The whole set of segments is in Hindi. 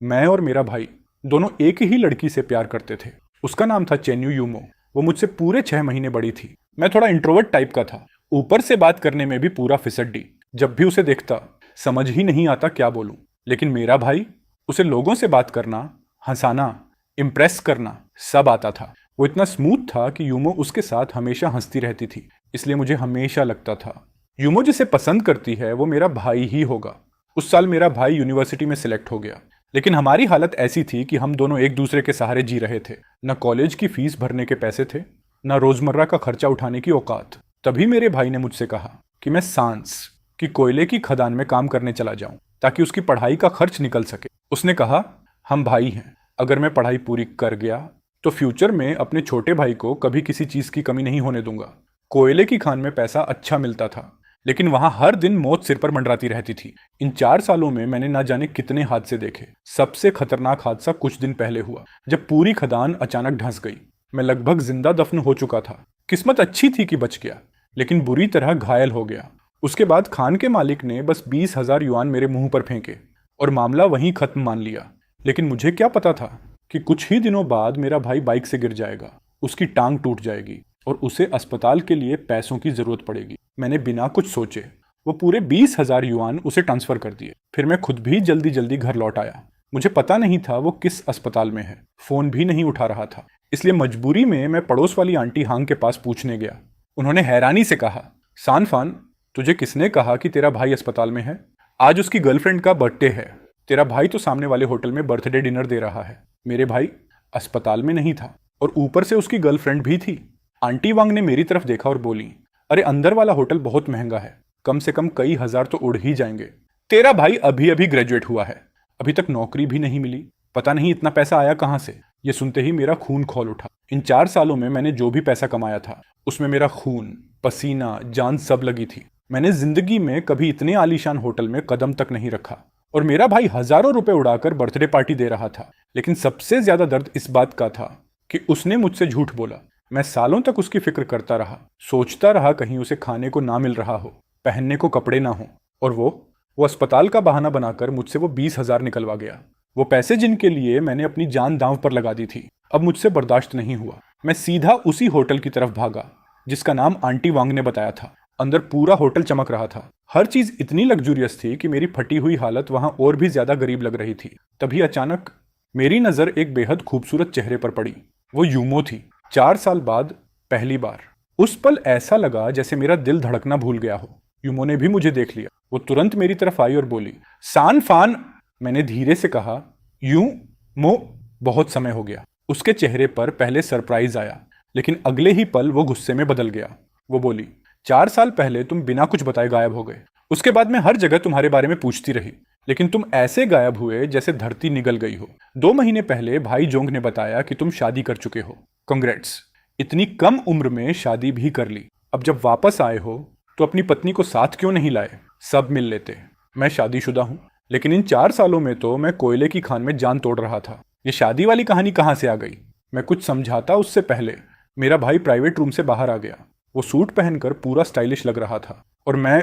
मैं और मेरा भाई दोनों एक ही लड़की से प्यार करते थे। उसका नाम था चेन्यू यूमो। वो मुझसे पूरे 6 महीने बड़ी थी। मैं थोड़ा इंट्रोवर्ट टाइप का था, ऊपर से बात करने में भी पूरा फिसड्डी। जब भी उसे देखता समझ ही नहीं आता क्या बोलूं। लेकिन मेरा भाई, उसे लोगों से बात करना, हंसाना, इम्प्रेस करना सब आता था। वो इतना स्मूथ था कि यूमो उसके साथ हमेशा हंसती रहती थी, इसलिए मुझे हमेशा लगता था यूमो जिसे पसंद करती है वो मेरा भाई ही होगा। उस साल मेरा भाई यूनिवर्सिटी में सिलेक्ट हो गया, लेकिन हमारी हालत ऐसी थी कि हम दोनों एक दूसरे के सहारे जी रहे थे। न कॉलेज की फीस भरने के पैसे थे, न रोजमर्रा का खर्चा उठाने की औकात। तभी मेरे भाई ने मुझसे कहा कि मैं सांस की कोयले की खदान में काम करने चला जाऊं ताकि उसकी पढ़ाई का खर्च निकल सके। उसने कहा, हम भाई हैं, अगर मैं पढ़ाई पूरी कर गया तो फ्यूचर में अपने छोटे भाई को कभी किसी चीज की कमी नहीं होने दूंगा। कोयले की खान में पैसा अच्छा मिलता था, लेकिन वहां हर दिन मौत सिर पर मंडराती रहती थी। इन 4 सालों में मैंने ना जाने कितने हादसे देखे। सबसे खतरनाक हादसा कुछ दिन पहले हुआ, जब पूरी खदान अचानक धंस गई। मैं लगभग जिंदा दफन हो चुका था। किस्मत अच्छी थी कि बच गया, लेकिन बुरी तरह घायल हो गया। उसके बाद खान के मालिक ने बस 20,000 युआन मेरे मुंह पर फेंके और मामला वहीं खत्म मान लिया। लेकिन मुझे क्या पता था कि कुछ ही दिनों बाद मेरा भाई बाइक से गिर जाएगा, उसकी टांग टूट जाएगी और उसे अस्पताल के लिए पैसों की जरूरत पड़ेगी। मैंने बिना कुछ सोचे वो पूरे 20,000 युआन उसे ट्रांसफर कर दिए। फिर मैं खुद भी जल्दी जल्दी घर लौट आया। मुझे पता नहीं था वो किस अस्पताल में है, फोन भी नहीं उठा रहा था। इसलिए मजबूरी में मैं पड़ोस वाली आंटी हांग के पास पूछने गया। उन्होंने हैरानी से कहा, सानफान, तुझे किसने कहा कि तेरा भाई अस्पताल में है? आज उसकी गर्लफ्रेंड का बर्थडे है। तेरा भाई तो सामने वाले होटल में बर्थडे डिनर दे रहा है। मेरे भाई अस्पताल में नहीं था और ऊपर से उसकी गर्लफ्रेंड भी थी। आंटी वांग ने मेरी तरफ देखा और बोली, अरे अंदर वाला होटल बहुत महंगा है, कम से कम कई हजार तो उड़ ही जाएंगे। तेरा भाई अभी अभी ग्रेजुएट हुआ है, अभी तक नौकरी भी नहीं मिली, पता नहीं इतना पैसा आया कहां से। ये सुनते ही मेरा खून खौल उठा। इन 4 सालों में मैंने जो भी पैसा कमाया था उसमें मेरा खून, पसीना, जान सब लगी थी। मैंने जिंदगी में कभी इतने आलीशान होटल में कदम तक नहीं रखा और मेरा भाई हजारों रुपए उड़ाकर बर्थडे पार्टी दे रहा था। लेकिन सबसे ज्यादा दर्द इस बात का था कि उसने मुझसे झूठ बोला। मैं सालों तक उसकी फिक्र करता रहा, सोचता रहा कहीं उसे खाने को ना मिल रहा हो, पहनने को कपड़े ना हो, और वो अस्पताल का बहाना बनाकर मुझसे वो 20,000 निकलवा गया। वो पैसे जिनके लिए मैंने अपनी जान दांव पर लगा दी थी। अब मुझसे बर्दाश्त नहीं हुआ। मैं सीधा उसी होटल की तरफ भागा जिसका नाम आंटी वांग ने बताया था। अंदर पूरा होटल चमक रहा था, हर चीज इतनी लग्जूरियस थी कि मेरी फटी हुई हालत वहां और भी ज्यादा गरीब लग रही थी। तभी अचानक मेरी नजर एक बेहद खूबसूरत चेहरे पर पड़ी। वो यूमो थी। 4 साल बाद पहली बार। उस पल ऐसा लगा जैसे मेरा दिल धड़कना भूल गया हो। यूमो ने भी मुझे देख लिया। वो तुरंत मेरी तरफ आई और बोली, सान फान। मैंने धीरे से कहा, यूं मो। बहुत समय हो गया। उसके चेहरे पर पहले सरप्राइज आया, लेकिन अगले ही पल वो गुस्से में बदल गया। वो बोली, 4 साल पहले तुम बिना कुछ बताए गायब हो गए। उसके बाद मैं हर जगह तुम्हारे बारे में पूछती रही, लेकिन तुम ऐसे गायब हुए जैसे धरती निगल गई हो। 2 महीने पहले भाई जोंग ने बताया कि तुम शादी कर चुके हो। कांग्रेट्स, इतनी कम उम्र में शादी भी कर ली। अब जब वापस आए हो तो अपनी पत्नी को साथ क्यों नहीं लाए? सब मिल लेते। मैं शादीशुदा हूं, लेकिन इन 4 सालों में तो मैं कोयले की खान में जान तोड़ रहा था। ये शादी वाली कहानी कहां से आ गई? मैं कुछ समझाता उससे पहले मेरा भाई प्राइवेट रूम से बाहर आ गया। वो सूट पहनकर पूरा स्टाइलिश लग रहा था और मैं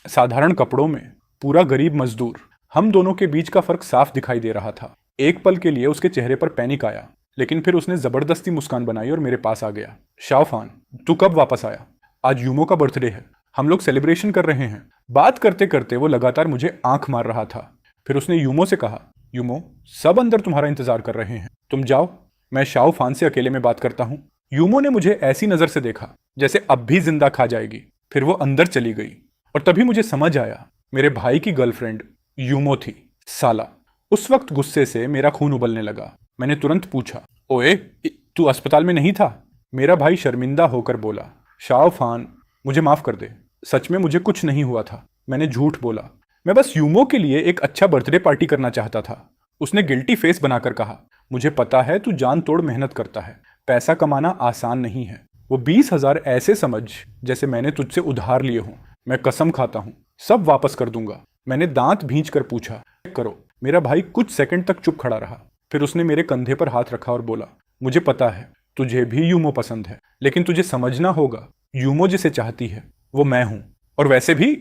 साधारण कपड़ों में, पूरा गरीब मजदूर। हम दोनों के बीच का फर्क साफ दिखाई दे रहा था। एक पल के लिए उसके चेहरे पर पैनिक आया, लेकिन फिर उसने जबरदस्ती मुस्कान बनाई और मेरे पास आ गया। शाओफान, तू कब वापस आया? आज यूमो का बर्थडे है, हम लोग सेलिब्रेशन कर रहे हैं। बात करते करते वो लगातार मुझे आंख मार रहा था। फिर उसने यूमो से कहा, यूमो, सब अंदर तुम्हारा इंतजार कर रहे हैं, तुम जाओ, मैं शाओफान से अकेले में बात करता हूं। यूमो ने मुझे ऐसी नजर से देखा जैसे अब भी जिंदा खा जाएगी। फिर वो अंदर चली गई और तभी मुझे समझ आया मेरे भाई की गर्लफ्रेंड यूमो थी। साला। उस वक्त गुस्से से मेरा खून उबलने लगा। मैंने तुरंत पूछा, ओए, तू अस्पताल में नहीं था? मेरा भाई शर्मिंदा होकर बोला, शाओफान, मुझे माफ कर दे, सच में मुझे कुछ नहीं हुआ था। मैंने झूठ बोला, मैं बस यूमो के लिए एक अच्छा बर्थडे पार्टी करना चाहता था। उसने गिल्टी फेस बनाकर कहा, मुझे पता है तू जान तोड़ मेहनत करता है, पैसा कमाना आसान नहीं है। वो 20,000 ऐसे समझ जैसे मैंने तुझसे उधार लिए हों। मैं कसम खाता हूं सब वापस कर दूंगा। मैंने दांत भींच कर पूछा, करो। मेरा भाई कुछ सेकंड तक चुप खड़ा रहा। फिर उसने मेरे कंधे पर हाथ रखा और बोला, मुझे पता है तुझे भी यूमो पसंद है, लेकिन तुझे समझना होगा यूमो जिसे चाहती है वो मैं हूं। और वैसे भी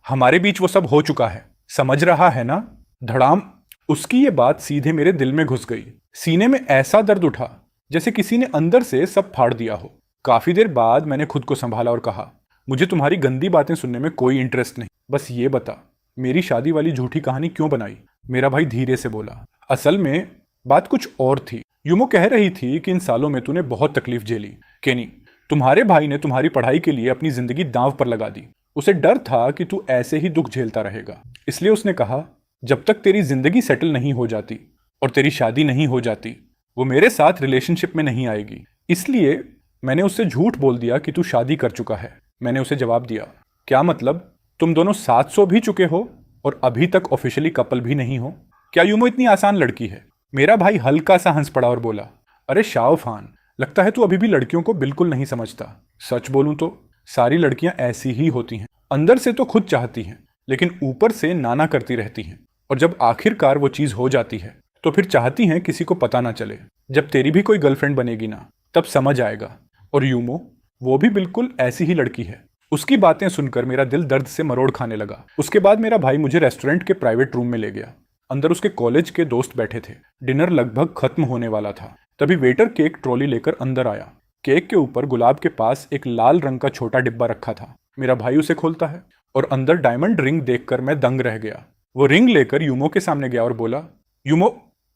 हमारे बीच वो सब हो चुका है, समझ रहा है ना? धड़ाम। उसकी ये बात सीधे मेरे दिल में घुस गई। सीने में ऐसा दर्द उठा जैसे किसी ने अंदर से सब फाड़ दिया हो। काफी देर बाद मैंने खुद को संभाला और कहा, मुझे तुम्हारी गंदी बातें सुनने में कोई इंटरेस्ट नहीं, बस ये बता मेरी शादी वाली झूठी कहानी क्यों बनाई। मेरा भाई धीरे से बोला, असल में बात कुछ और थी। यूमो कह रही थी कि इन सालों में तूने बहुत तकलीफ झेली। केनी, तुम्हारे भाई ने तुम्हारी पढ़ाई के लिए अपनी जिंदगी दांव पर लगा दी। उसे डर था कि तू ऐसे ही दुख झेलता रहेगा, इसलिए उसने कहा जब तक तेरी जिंदगी सेटल नहीं हो जाती और तेरी शादी नहीं हो जाती वो मेरे साथ रिलेशनशिप में नहीं आएगी। इसलिए मैंने उससे झूठ बोल दिया कि तू शादी कर चुका है। मैंने उसे जवाब दिया, क्या मतलब, तुम दोनों 700 भी चुके हो और अभी तक ऑफिशियली कपल भी नहीं हो? क्या यूमो इतनी आसान लड़की है? मेरा भाई हल्का सा हंस पड़ा और बोला, अरे शाओफान, लगता है तू अभी भी लड़कियों को बिल्कुल नहीं समझता। सच बोलूं तो सारी लड़कियां ऐसी ही होती हैं, अंदर से तो खुद चाहती हैं लेकिन ऊपर से नाना करती रहती हैं, और जब आखिरकार वो चीज हो जाती है तो फिर चाहती हैं किसी को पता ना चले। जब तेरी भी कोई गर्लफ्रेंड बनेगी ना, तब समझ आएगा। और यूमो वो भी बिल्कुल ऐसी ही लड़की है। उसकी बातें सुनकर मेरा दिल दर्द से मरोड़ खाने लगा। उसके बाद मेरा भाई मुझे रेस्टोरेंट के प्राइवेट रूम में ले गया। अंदर उसके कॉलेज के दोस्त बैठे थे। डिनर लगभग खत्म होने वाला था। तभी वेटर केक ट्रॉली लेकर अंदर आया। केक के ऊपर गुलाब के पास एक लाल रंग का छोटा डिब्बा रखा था। मेरा भाई उसे खोलता है और अंदर डायमंड रिंग देखकर मैं दंग रह गया। वो रिंग लेकर यूमो के सामने गया और बोला, यूमो,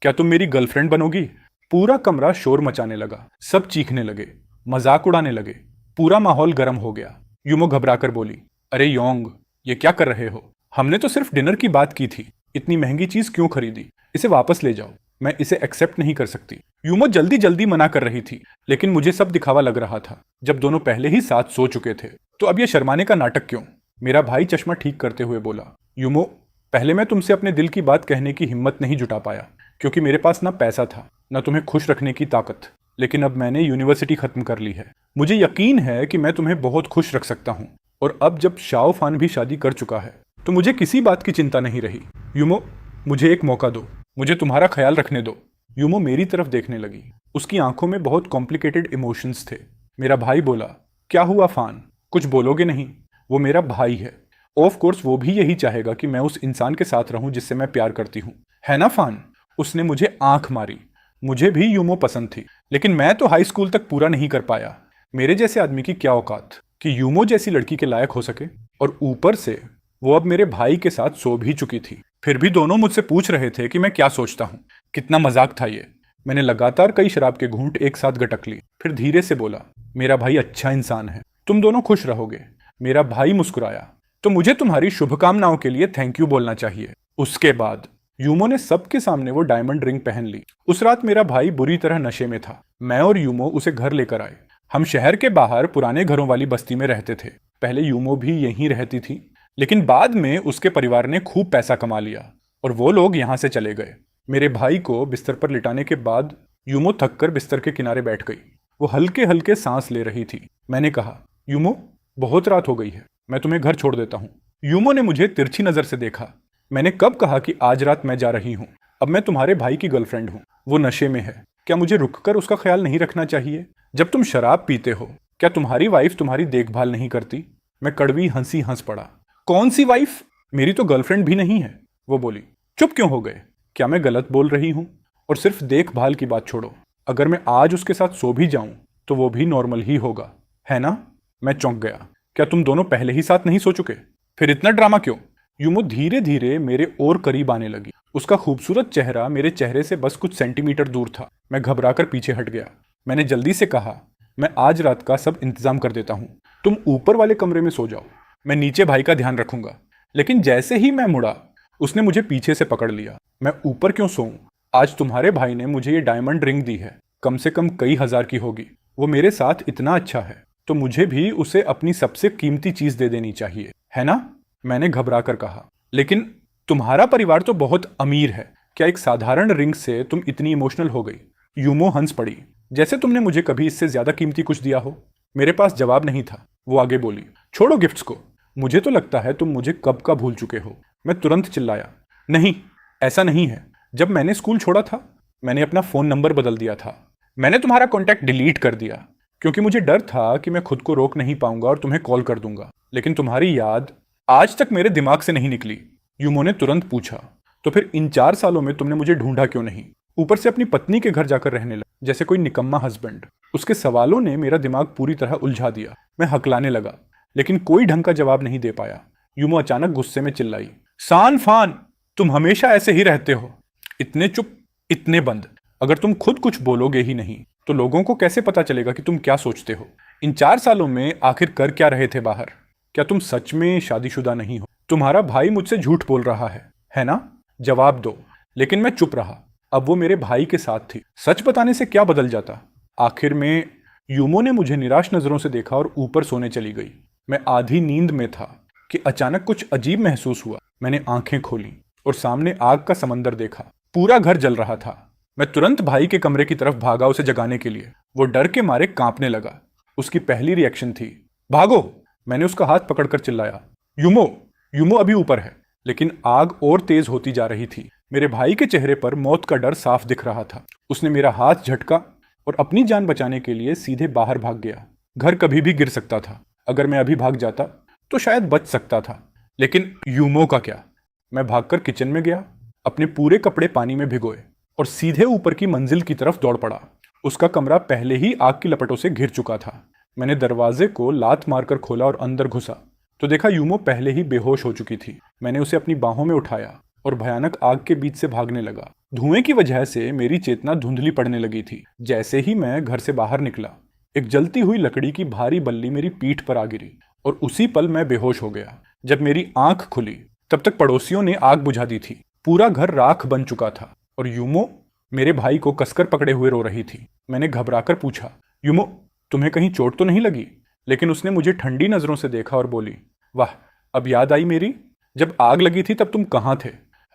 क्या तुम मेरी गर्लफ्रेंड बनोगी? पूरा कमरा शोर मचाने लगा। सब चीखने लगे, मजाक उड़ाने लगे। पूरा माहौल गर्म हो गया। यूमो घबराकर बोली, अरे योंग, ये क्या कर रहे हो? हमने तो सिर्फ डिनर की बात की थी। इतनी महंगी चीज क्यों खरीदी? इसे वापस ले जाओ, मैं इसे एक्सेप्ट नहीं कर सकती। यूमो जल्दी जल्दी मना कर रही थी, लेकिन मुझे सब दिखावा लग रहा था। जब दोनों पहले ही साथ सो चुके थे तो अब ये शर्माने का नाटक क्यों? मेरा भाई चश्मा ठीक करते हुए बोला, यूमो, पहले मैं तुमसे अपने दिल की बात कहने की हिम्मत नहीं जुटा पाया, क्योंकि मेरे पास ना पैसा था ना तुम्हें खुश रखने की ताकत। लेकिन अब मैंने यूनिवर्सिटी खत्म कर ली है। मुझे यकीन है कि मैं तुम्हें बहुत खुश रख सकता हूँ। और अब जब शाओफान भी शादी कर चुका है तो मुझे किसी बात की चिंता नहीं रही। यूमो, मुझे एक मौका दो, मुझे तुम्हारा ख्याल रखने दो। यूमो मेरी तरफ देखने लगी। उसकी आंखों में बहुत कॉम्प्लिकेटेड इमोशंस थे। मेरा भाई बोला, क्या हुआ फान, कुछ बोलोगे नहीं? वो मेरा भाई है। ऑफ कोर्स वो भी यही चाहेगा कि मैं उस इंसान के साथ रहूं जिससे मैं प्यार करती हूँ, है ना फान? उसने मुझे आंख मारी। मुझे भी यूमो पसंद थी, लेकिन मैं तो हाई स्कूल तक पूरा नहीं कर पाया। मेरे जैसे आदमी की क्या औकात कि यूमो जैसी लड़की के लायक हो सके। और ऊपर से वो अब मेरे भाई के साथ सो भी चुकी थी। फिर भी दोनों मुझसे पूछ रहे थे कि मैं क्या सोचता हूँ। कितना मजाक था ये। मैंने लगातार कई शराब के घूंट एक साथ गटक ली। फिर धीरे से बोला, मेरा भाई अच्छा इंसान है, तुम दोनों खुश रहोगे। मेरा भाई मुस्कुराया, तो मुझे तुम्हारी शुभकामनाओं के लिए थैंक यू बोलना चाहिए। उसके बाद यूमो ने सबके सामने वो डायमंड रिंग पहन ली। उस रात मेरा भाई बुरी तरह नशे में था। मैं और यूमो उसे घर लेकर आए। हम शहर के बाहर पुराने घरों वाली बस्ती में रहते थे। पहले यूमो भी यहीं रहती थी, लेकिन बाद में उसके परिवार ने खूब पैसा कमा लिया और वो लोग यहाँ से चले गए। मेरे भाई को बिस्तर पर लिटाने के बाद यूमो थककर बिस्तर के किनारे बैठ गई। वो हल्के हल्के सांस ले रही थी। मैंने कहा, यूमो, बहुत रात हो गई है, मैं तुम्हें घर छोड़ देता हूँ। यूमो ने मुझे तिरछी नजर से देखा। मैंने कब कहा कि आज रात मैं जा रही हूँ? अब मैं तुम्हारे भाई की गर्लफ्रेंड हूँ। वो नशे में है, क्या मुझे रुककर उसका ख्याल नहीं रखना चाहिए? जब तुम शराब पीते हो, क्या तुम्हारी वाइफ तुम्हारी देखभाल नहीं करती? मैं कड़वी हंसी हंस पड़ा। कौन सी वाइफ? मेरी तो गर्लफ्रेंड भी नहीं है। वो बोली, चुप क्यों हो गए? क्या मैं गलत बोल रही हूँ? और सिर्फ देखभाल की बात छोड़ो, अगर मैं आज उसके साथ सो भी जाऊं तो वो भी नॉर्मल ही होगा, है ना? मैं चौंक गया। क्या तुम दोनों पहले ही साथ नहीं सो चुके? फिर इतना ड्रामा क्यों? यूमो धीरे धीरे मेरे और करीब आने लगी। उसका खूबसूरत चेहरा मेरे चेहरे से बस कुछ सेंटीमीटर दूर था। मैं घबराकर पीछे हट गया। मैंने जल्दी से कहा, मैं आज रात का सब इंतजाम कर देता हूँ, तुम ऊपर वाले कमरे में सो जाओ, मैं नीचे भाई का ध्यान रखूंगा। लेकिन जैसे ही मैं मुड़ा, उसने मुझे पीछे से पकड़ लिया। मैं ऊपर क्यों सोऊं? आज तुम्हारे भाई ने मुझे ये डायमंड रिंग दी है, कम से कम कई हजार की होगी। वो मेरे साथ इतना अच्छा है तो मुझे भी उसे अपनी सबसे कीमती चीज दे देनी चाहिए, है ना? मैंने घबरा कर कहा। लेकिन तुम्हारा परिवार तो बहुत अमीर है, क्या एक साधारण रिंग से तुम इतनी इमोशनल हो गई? यूमो हंस पड़ी, जैसे तुमने मुझे कभी इससे ज्यादा कीमती कुछ दिया हो। मेरे पास जवाब नहीं था। वो आगे बोली, छोड़ो गिफ्ट्स को, मुझे तो लगता है तुम मुझे कब का भूल चुके हो। मैं तुरंत चिल्लाया, नहीं, ऐसा नहीं है। जब मैंने स्कूल छोड़ा था, मैंने अपना फोन नंबर बदल दिया था। मैंने तुम्हारा कॉन्टैक्ट डिलीट कर दिया क्योंकि मुझे डर था कि मैं खुद को रोक नहीं पाऊंगा और तुम्हें कॉल कर दूंगा। लेकिन तुम्हारी याद आज तक मेरे दिमाग से नहीं निकली। यूमो ने तुरंत पूछा, तो फिर इन 4 सालों में तुमने मुझे ढूंढा क्यों नहीं? ऊपर से अपनी पत्नी के घर जाकर रहने लगा जैसे कोई निकम्मा हस्बैंड। उसके सवालों ने मेरा दिमाग पूरी तरह उलझा दिया। मैं हकलाने लगा, लेकिन कोई ढंग का जवाब नहीं दे पाया। यूमो अचानक गुस्से में चिल्लाई, सान फान, तुम हमेशा ऐसे ही रहते हो। इतने चुप, इतने बंद। अगर तुम खुद कुछ बोलोगे ही नहीं तो लोगों को कैसे पता चलेगा कि तुम क्या सोचते हो? इन 4 सालों में आखिर कर क्या रहे थे बाहर? क्या तुम सच में शादीशुदा नहीं हो? तुम्हारा भाई मुझसे झूठ बोल रहा है ना? जवाब दो। लेकिन मैं चुप रहा। अब वो मेरे भाई के साथ थी। सच बताने से क्या बदल जाता? आखिर में यूमो ने मुझे निराश नजरों से देखा और ऊपर सोने चली गई। मैं आधी नींद में था कि अचानक कुछ अजीब महसूस हुआ। मैंने आंखें खोली और सामने आग का समंदर देखा। पूरा घर जल रहा था। मैं तुरंत भाई के कमरे की तरफ भागा उसे जगाने के लिए। वो डर के मारे कांपने लगा। उसकी पहली रिएक्शन थी भागो। मैंने उसका हाथ पकड़कर चिल्लाया, यूमो, यूमो अभी ऊपर है। लेकिन आग और तेज होती जा रही थी। मेरे भाई के चेहरे पर मौत का डर साफ दिख रहा था। उसने मेरा हाथ झटका और अपनी जान बचाने के लिए सीधे बाहर भाग गया। घर कभी भी गिर सकता था। अगर मैं अभी भाग जाता तो शायद बच सकता था, लेकिन यूमो का क्या? मैं भागकर किचन में गया, अपने पूरे कपड़े पानी में भिगोए और सीधे ऊपर की मंजिल की तरफ दौड़ पड़ा। उसका कमरा पहले ही आग की लपटों से घिर चुका था। मैंने दरवाजे को लात मारकर खोला और अंदर घुसा तो देखा यूमो पहले ही बेहोश हो चुकी थी। मैंने उसे अपनी बाहों में उठाया और भयानक आग के बीच से भागने लगा। धुएं की वजह से मेरी चेतना धुंधली पड़ने लगी थी। जैसे ही मैं घर से बाहर निकला, एक जलती हुई लकड़ी की भारी बल्ली मेरी पीठ पर आ गिरी और उसी पल मैं बेहोश हो गया। जब मेरी आंख खुली तब तक पड़ोसियों ने आग बुझा दी थी। पूरा घर राख बन चुका था और यूमो मेरे भाई को कसकर पकड़े हुए रो रही थी। मैंने घबराकर पूछा, यूमो, तुम्हें कहीं चोट तो नहीं लगी? लेकिन उसने मुझे ठंडी नजरों से देखा और बोली, वाह, अब याद आई मेरी। जब आग लगी थी तब तुम कहाँ थे?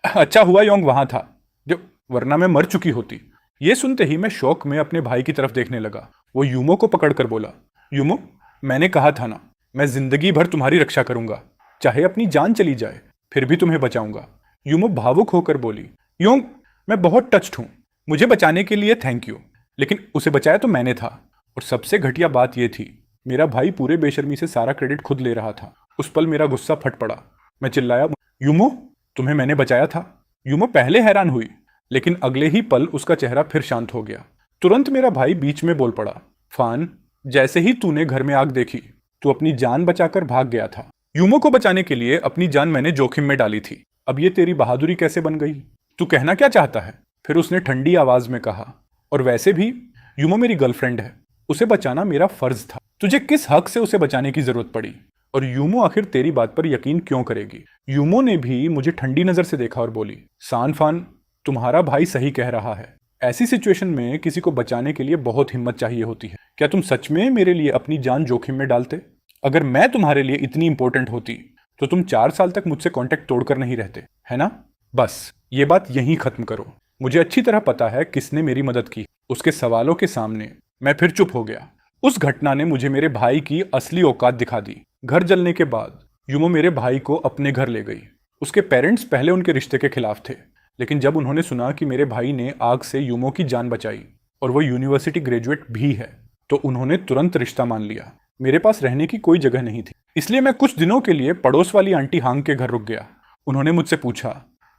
अच्छा हुआ योंग वहां था, जब वरना मैं मर चुकी होती। ये सुनते ही मैं शौक में अपने भाई की तरफ देखने लगा। वो यूमो को पकड़कर बोला, यूमो, मैंने कहा था ना, मैं जिंदगी भर तुम्हारी रक्षा करूंगा। चाहे अपनी जान चली जाए फिर भी तुम्हें बचाऊंगा। यूमो भावुक होकर बोली, योंग, मैं बहुत टच्ड हूं। मुझे बचाने के लिए थैंक यू। लेकिन उसे बचाया तो मैंने था। और सबसे घटिया बात यह थी, मेरा भाई पूरे बेशर्मी से सारा क्रेडिट खुद ले रहा था। उस पल मेरा गुस्सा फट पड़ा। मैं चिल्लाया, यूमो, तुम्हें मैंने बचाया था। यूमो पहले हैरान हुई, लेकिन अगले ही पल उसका चेहरा फिर शांत हो गया। तुरंत मेरा भाई बीच में बोल पड़ा, फान, जैसे ही तूने घर में आग देखी तू अपनी जान बचाकर भाग गया था। यूमो को बचाने के लिए अपनी जान मैंने जोखिम में डाली थी। अब ये तेरी बहादुरी कैसे बन गई? तू कहना क्या चाहता है? फिर उसने ठंडी आवाज में कहा, और वैसे भी यूमो मेरी गर्लफ्रेंड है। उसे बचाना मेरा फर्ज था। तुझे किस हक से उसे बचाने की जरूरत पड़ी? और यूमो आखिर तेरी बात पर यकीन क्यों करेगी? यूमो ने भी मुझे ठंडी नजर से देखा और बोली, सानफान, तुम्हारा भाई सही कह रहा है। ऐसी सिचुएशन में किसी को बचाने के लिए बहुत हिम्मत चाहिए होती है। क्या तुम सच में मेरे लिए अपनी जान जोखिम में डालते? अगर मैं तुम्हारे लिए इतनी इंपॉर्टेंट होती तो तुम 4 साल तक मुझसे कांटेक्ट तोड़कर नहीं रहते, है ना? बस ये बात यहीं खत्म करो। मुझे अच्छी तरह पता है किसने मेरी मदद की। उसके सवालों के सामने मैं फिर चुप हो गया। उस घटना ने मुझे मेरे भाई की असली औकात दिखा दी। घर जलने के बाद यूमो मेरे भाई को अपने घर ले गई। उसके पेरेंट्स पहले उनके रिश्ते के खिलाफ थे, लेकिन जब उन्होंने सुना कि मेरे भाई ने आग से यूमो की जान बचाई और वो यूनिवर्सिटी ग्रेजुएट भी है, तो उन्होंने तुरंत रिश्ता मान लिया। मेरे पास रहने की कोई जगह नहीं थी, इसलिए मैं कुछ दिनों के लिए पड़ोस वाली आंटी हांग के घर रुक गया। उन्होंने मुझसे पूछा,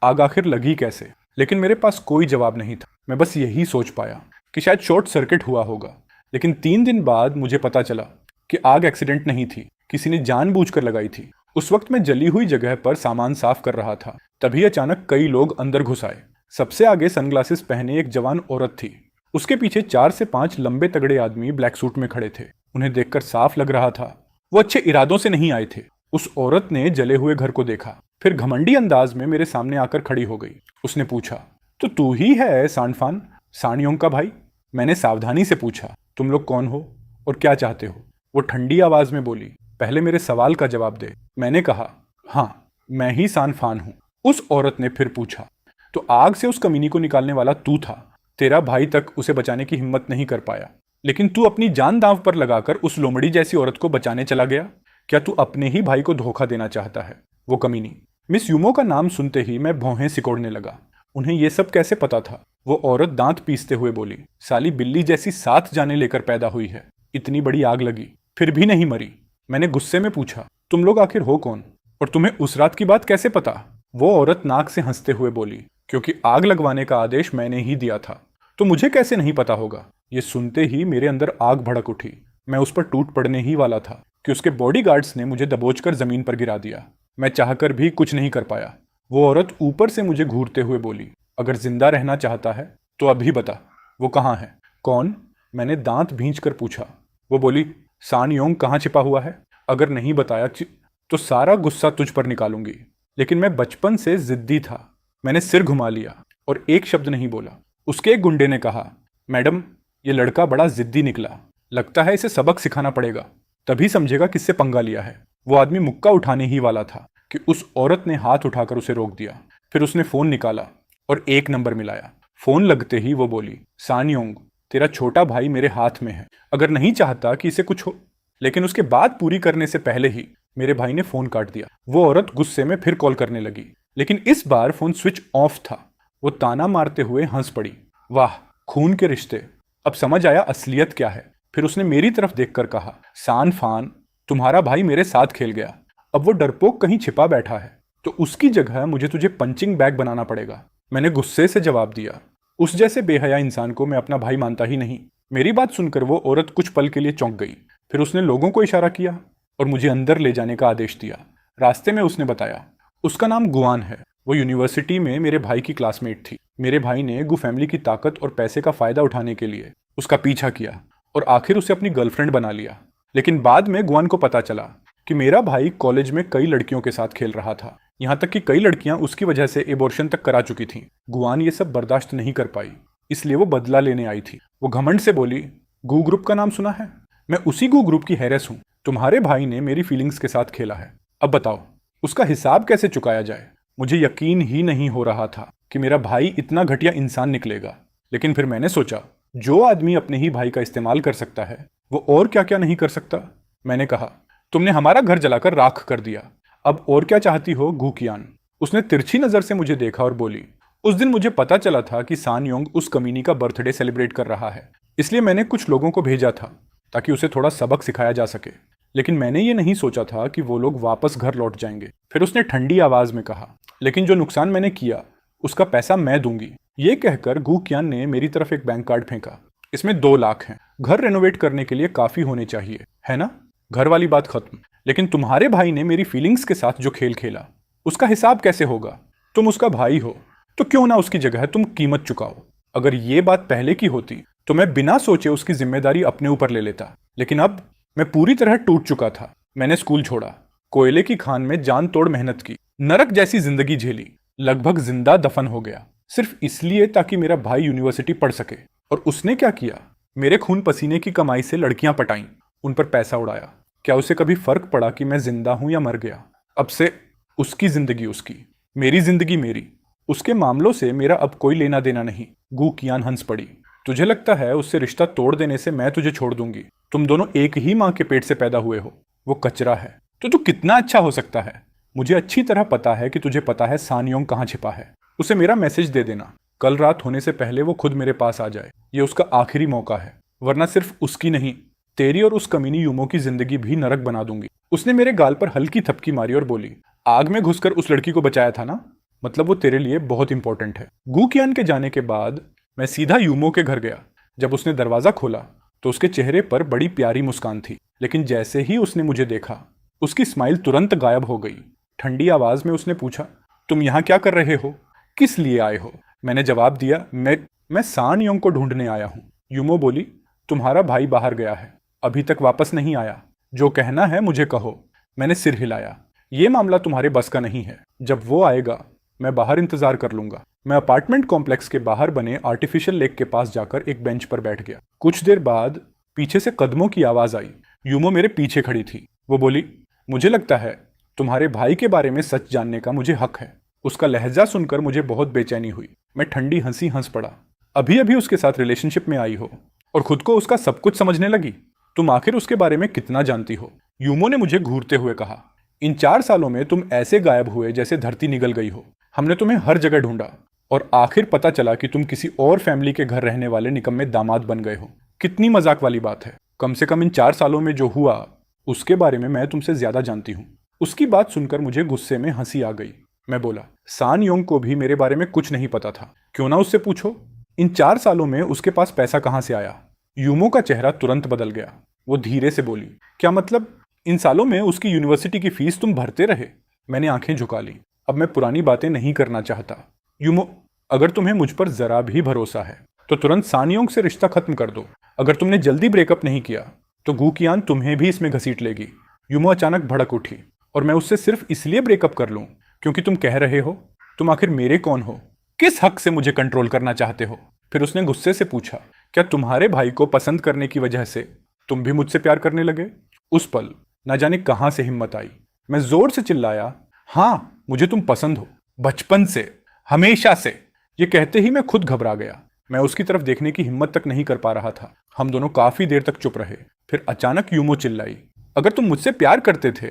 आग आखिर लगी कैसे? लेकिन मेरे पास कोई जवाब नहीं था। मैं बस यही सोच पाया कि शायद शॉर्ट सर्किट हुआ होगा। लेकिन 3 दिन बाद मुझे पता चला कि आग एक्सीडेंट नहीं थी, किसी ने जानबूझकर लगाई थी। उस वक्त मैं जली हुई जगह पर सामान साफ कर रहा था। तभी अचानक कई लोग अंदर घुस आए। सबसे आगे सनग्लासेस पहने एक जवान औरत थी। उसके पीछे 4 से 5 लंबे तगड़े आदमी ब्लैक सूट में खड़े थे। उन्हें देखकर साफ लग रहा था वो अच्छे इरादों से नहीं आए थे। उस औरत ने जले हुए घर को देखा, फिर घमंडी अंदाज में मेरे सामने आकर खड़ी हो गई। उसने पूछा, तो तू ही है सानफान, सानयोंग का भाई? मैंने सावधानी से पूछा, तुम लोग कौन हो और क्या चाहते हो? वो ठंडी आवाज में बोली, पहले मेरे सवाल का जवाब दे। मैंने कहा, हाँ, मैं ही सानफान हूं। उस औरत ने फिर पूछा, तो आग से उस कमीनी को निकालने वाला तू था? तेरा भाई तक उसे बचाने की हिम्मत नहीं कर पाया, लेकिन तू अपनी जान दांव पर लगाकर उस लोमड़ी जैसी औरत को बचाने चला गया। क्या तू अपने ही भाई को धोखा देना चाहता है? वो कमीनी। मिस यूमो का नाम सुनते ही मैं भौहें सिकोड़ने लगा। उन्हें यह सब कैसे पता था? वो औरत दांत पीसते हुए बोली, साली बिल्ली जैसी 7 जाने लेकर पैदा हुई है, इतनी बड़ी आग लगी फिर भी नहीं मरी। मैंने गुस्से में पूछा, तुम लोग आखिर हो कौन और तुम्हें उस रात की बात कैसे पता? वो औरत नाक से हंसते हुए बोली, क्योंकि आग लगवाने का आदेश मैंने ही दिया था, तो मुझे कैसे नहीं पता होगा। ये सुनते ही मेरे अंदर आग भड़क उठी। मैं उस पर टूट पड़ने ही वाला था कि उसके बॉडीगार्ड्स ने मुझे दबोचकर जमीन पर गिरा दिया। मैं चाहकर भी कुछ नहीं कर पाया। वो औरत ऊपर से मुझे घूरते हुए बोली, अगर जिंदा रहना चाहता है तो अभी बता, वो कहाँ है? कौन? मैंने दांत भींच कर पूछा। वो बोली, सान योंग कहाँ छिपा हुआ है? अगर नहीं बताया तो सारा गुस्सा तुझ पर निकालूंगी। लेकिन मैं बचपन से जिद्दी था। मैंने सिर घुमा लिया और एक शब्द नहीं बोला। उसके एक गुंडे ने कहा, मैडम, ये लड़का बड़ा जिद्दी निकला, लगता है इसे सबक सिखाना पड़ेगा, तभी समझेगा किससे पंगा लिया है। वो आदमी मुक्का उठाने ही वाला था कि उस औरत ने हाथ उठाकर उसे रोक दिया। फिर उसने फोन निकाला और एक नंबर मिलाया। फोन लगते ही वो बोली, सान योंग, तेरा छोटा भाई मेरे हाथ में है, अगर नहीं चाहता कि इसे कुछ हो। लेकिन उसके बात पूरी करने से पहले ही मेरे भाई ने फोन काट दिया। वो औरत गुस्से में फिर कॉल करने लगी, लेकिन इस बार फोन स्विच ऑफ था। वो ताना मारते हुए हंस पड़ी, वाह, खून के रिश्ते, अब समझ आया असलियत क्या है। फिर उसने मेरी तरफ देखकर कहा, सान फान, तुम्हारा भाई मेरे साथ खेल गया, अब वो डरपोक कहीं छिपा बैठा है, तो उसकी जगह मुझे तुझे पंचिंग बैग बनाना पड़ेगा। मैंने गुस्से से जवाब दिया, उस जैसे बेहया इंसान को मैं अपना भाई मानता ही नहीं। मेरी बात सुनकर वो औरत कुछ पल के लिए चौंक गई। फिर उसने लोगों को इशारा किया और मुझे अंदर ले जाने का आदेश दिया। रास्ते में उसने बताया, उसका नाम गुआन है, वो यूनिवर्सिटी में मेरे भाई की क्लासमेट थी। मेरे भाई ने गु फैमिली की ताकत और पैसे का फायदा उठाने के लिए उसका पीछा किया और आखिर उसे अपनी गर्लफ्रेंड बना लिया। लेकिन बाद में गुआन को पता चला कि मेरा भाई कॉलेज में कई लड़कियों के साथ खेल रहा था, यहाँ तक कि कई लड़कियां उसकी वजह से एबॉर्शन तक करा चुकी थीं। गुआन ये सब बर्दाश्त नहीं कर पाई, इसलिए वो बदला लेने आई थी। वो घमंड से बोली, गू ग्रुप का नाम सुना है? मैं उसी गू ग्रुप की हेरेस हूँ। तुम्हारे भाई ने मेरी फीलिंग्स के साथ खेला है, अब बताओ उसका हिसाब कैसे चुकाया जाए। मुझे यकीन ही नहीं हो रहा था कि मेरा भाई इतना घटिया इंसान निकलेगा। लेकिन फिर मैंने सोचा, जो आदमी अपने ही भाई का इस्तेमाल कर सकता है वो और क्या क्या नहीं कर सकता। मैंने कहा, तुमने हमारा घर जलाकर राख कर दिया, अब और क्या चाहती हो गू कियान? उसने तिरछी नजर से मुझे देखा और बोली, उस दिन मुझे पता चला था कि सान योंग उस कमीनी का बर्थडे सेलिब्रेट कर रहा है, इसलिए मैंने कुछ लोगों को भेजा था ताकि उसे थोड़ा सबक सिखाया जा सके। लेकिन मैंने ये नहीं सोचा था कि वो लोग वापस घर लौट जाएंगे। फिर उसने ठंडी आवाज में कहा, लेकिन जो नुकसान मैंने किया उसका पैसा मैं दूंगी। ये कहकर गू कियान ने मेरी तरफ एक बैंक कार्ड फेंका। इसमें 2 लाख हैं। घर रेनोवेट करने के लिए काफी होने चाहिए, है ना? घर वाली बात खत्म। लेकिन तुम्हारे भाई ने मेरी फीलिंग्स के साथ जो खेल खेला उसका हिसाब कैसे होगा? तुम उसका भाई हो तो क्यों ना उसकी जगह तुम कीमत चुकाओ। अगर ये बात पहले की होती तो मैं बिना सोचे उसकी जिम्मेदारी अपने ऊपर ले लेता, लेकिन अब मैं पूरी तरह टूट चुका था। मैंने स्कूल छोड़ा, कोयले की खान में जान तोड़ मेहनत की, नरक जैसी जिंदगी झेली, लगभग जिंदा दफन हो गया, सिर्फ इसलिए ताकि मेरा भाई यूनिवर्सिटी पढ़ सके। और उसने क्या किया? मेरे खून पसीने की कमाई से लड़कियां पटाईं, उन पर पैसा उड़ाया। क्या उसे कभी फर्क पड़ा कि मैं जिंदा हूं या मर गया? अब से उसकी जिंदगी उसकी, मेरी जिंदगी मेरी। उसके मामलों से मेरा अब कोई लेना देना नहीं। गू कियान हंस पड़ी। तुझे लगता है उससे रिश्ता तोड़ देने से मैं तुझे छोड़ दूंगी? तुम दोनों एक ही माँ के पेट से पैदा हुए हो। वो कचरा है तो तू कितना अच्छा हो सकता है। मुझे अच्छी तरह पता है कि तुझे पता है सान योंग कहाँ छिपा है। उसे मेरा मैसेज दे देना, कल रात होने से पहले वो खुद मेरे पास आ जाए। ये उसका आखिरी मौका है, वरना सिर्फ उसकी नहीं, तेरी और उस कमीनी यूमो की जिंदगी भी नरक बना दूंगी। उसने मेरे गाल पर हल्की थपकी मारी और बोली, आग में घुसकर उस लड़की को बचाया था ना, मतलब वो तेरे लिए बहुत इंपॉर्टेंट है। गू कियान के जाने के बाद मैं सीधा यूमो के घर गया। जब उसने दरवाजा खोला तो उसके चेहरे पर बड़ी प्यारी मुस्कान थी, लेकिन जैसे ही उसने मुझे देखा उसकी स्माइल तुरंत गायब हो गई। ठंडी आवाज में उसने पूछा, तुम यहाँ क्या कर रहे हो? किस लिए आए हो? मैंने जवाब दिया, मैं सान योंग को ढूंढने आया हूँ। यूमो बोली, तुम्हारा भाई बाहर गया है, अभी तक वापस नहीं आया। जो कहना है मुझे कहो। मैंने सिर हिलाया। ये मामला तुम्हारे बस का नहीं है। जब वो आएगा मैं बाहर इंतजार कर लूंगा। मैं अपार्टमेंट कॉम्प्लेक्स के बाहर बने आर्टिफिशियल लेक के पास जाकर एक बेंच पर बैठ गया। कुछ देर बाद पीछे से कदमों की आवाज आई। यूमो मेरे पीछे खड़ी थी। वो बोली, मुझे लगता है तुम्हारे भाई के बारे में सच जानने का मुझे हक है। उसका लहजा सुनकर मुझे बहुत बेचैनी हुई। मैं ठंडी हंसी हंस पड़ा। अभी अभी उसके साथ रिलेशनशिप में आई हो और खुद को उसका सब कुछ समझने लगी। तुम आखिर उसके बारे में कितना जानती हो? यूमो ने मुझे घूरते हुए कहा, इन 4 सालों में तुम ऐसे गायब हुए जैसे धरती निगल गई हो। हमने तुम्हें हर जगह ढूंढा और आखिर पता चला कि तुम किसी और फैमिली के घर रहने वाले निकम्मे दामाद बन गए हो। कितनी मजाक वाली बात है। कम से कम इन 4 सालों में जो हुआ उसके बारे में मैं तुमसे ज्यादा जानती हूँ। उसकी बात सुनकर मुझे गुस्से में हंसी आ गई। मैं बोला, सान योंग को भी मेरे बारे में कुछ नहीं पता था। क्यों ना उससे पूछो, इन 4 सालों में उसके पास पैसा कहाँ से आया। यूमो का चेहरा तुरंत बदल गया। वो धीरे से बोली, क्या मतलब इन सालों में उसकी यूनिवर्सिटी की फीस तुम भरते रहे। मैंने आंखें झुका ली। अब मैं पुरानी बातें नहीं करना चाहता। यूमो, अगर तुम्हें मुझ पर जरा भी भरोसा है तो तुरंत सान योंग से रिश्ता खत्म कर दो। अगर तुमने जल्दी ब्रेकअप नहीं किया तो गू कियान तुम्हें भी इसमें घसीट लेगी। यूमो अचानक भड़क उठी। और मैं उससे सिर्फ इसलिए ब्रेकअप कर लूं क्योंकि तुम कह रहे हो। तुम आखिर मेरे कौन हो? किस हक से मुझे कंट्रोल करना चाहते हो? फिर उसने गुस्से से पूछा, क्या तुम्हारे भाई को पसंद करने की वजह से तुम भी मुझसे प्यार करने लगे? उस पल न जाने कहां से हिम्मत आई। मैं जोर से चिल्लाया, हाँ मुझे तुम पसंद हो, बचपन से, हमेशा से। ये कहते ही मैं खुद घबरा गया। मैं उसकी तरफ देखने की हिम्मत तक नहीं कर पा रहा था। हम दोनों काफी देर तक चुप रहे। फिर अचानक यूमो चिल्लाई, अगर तुम मुझसे प्यार करते थे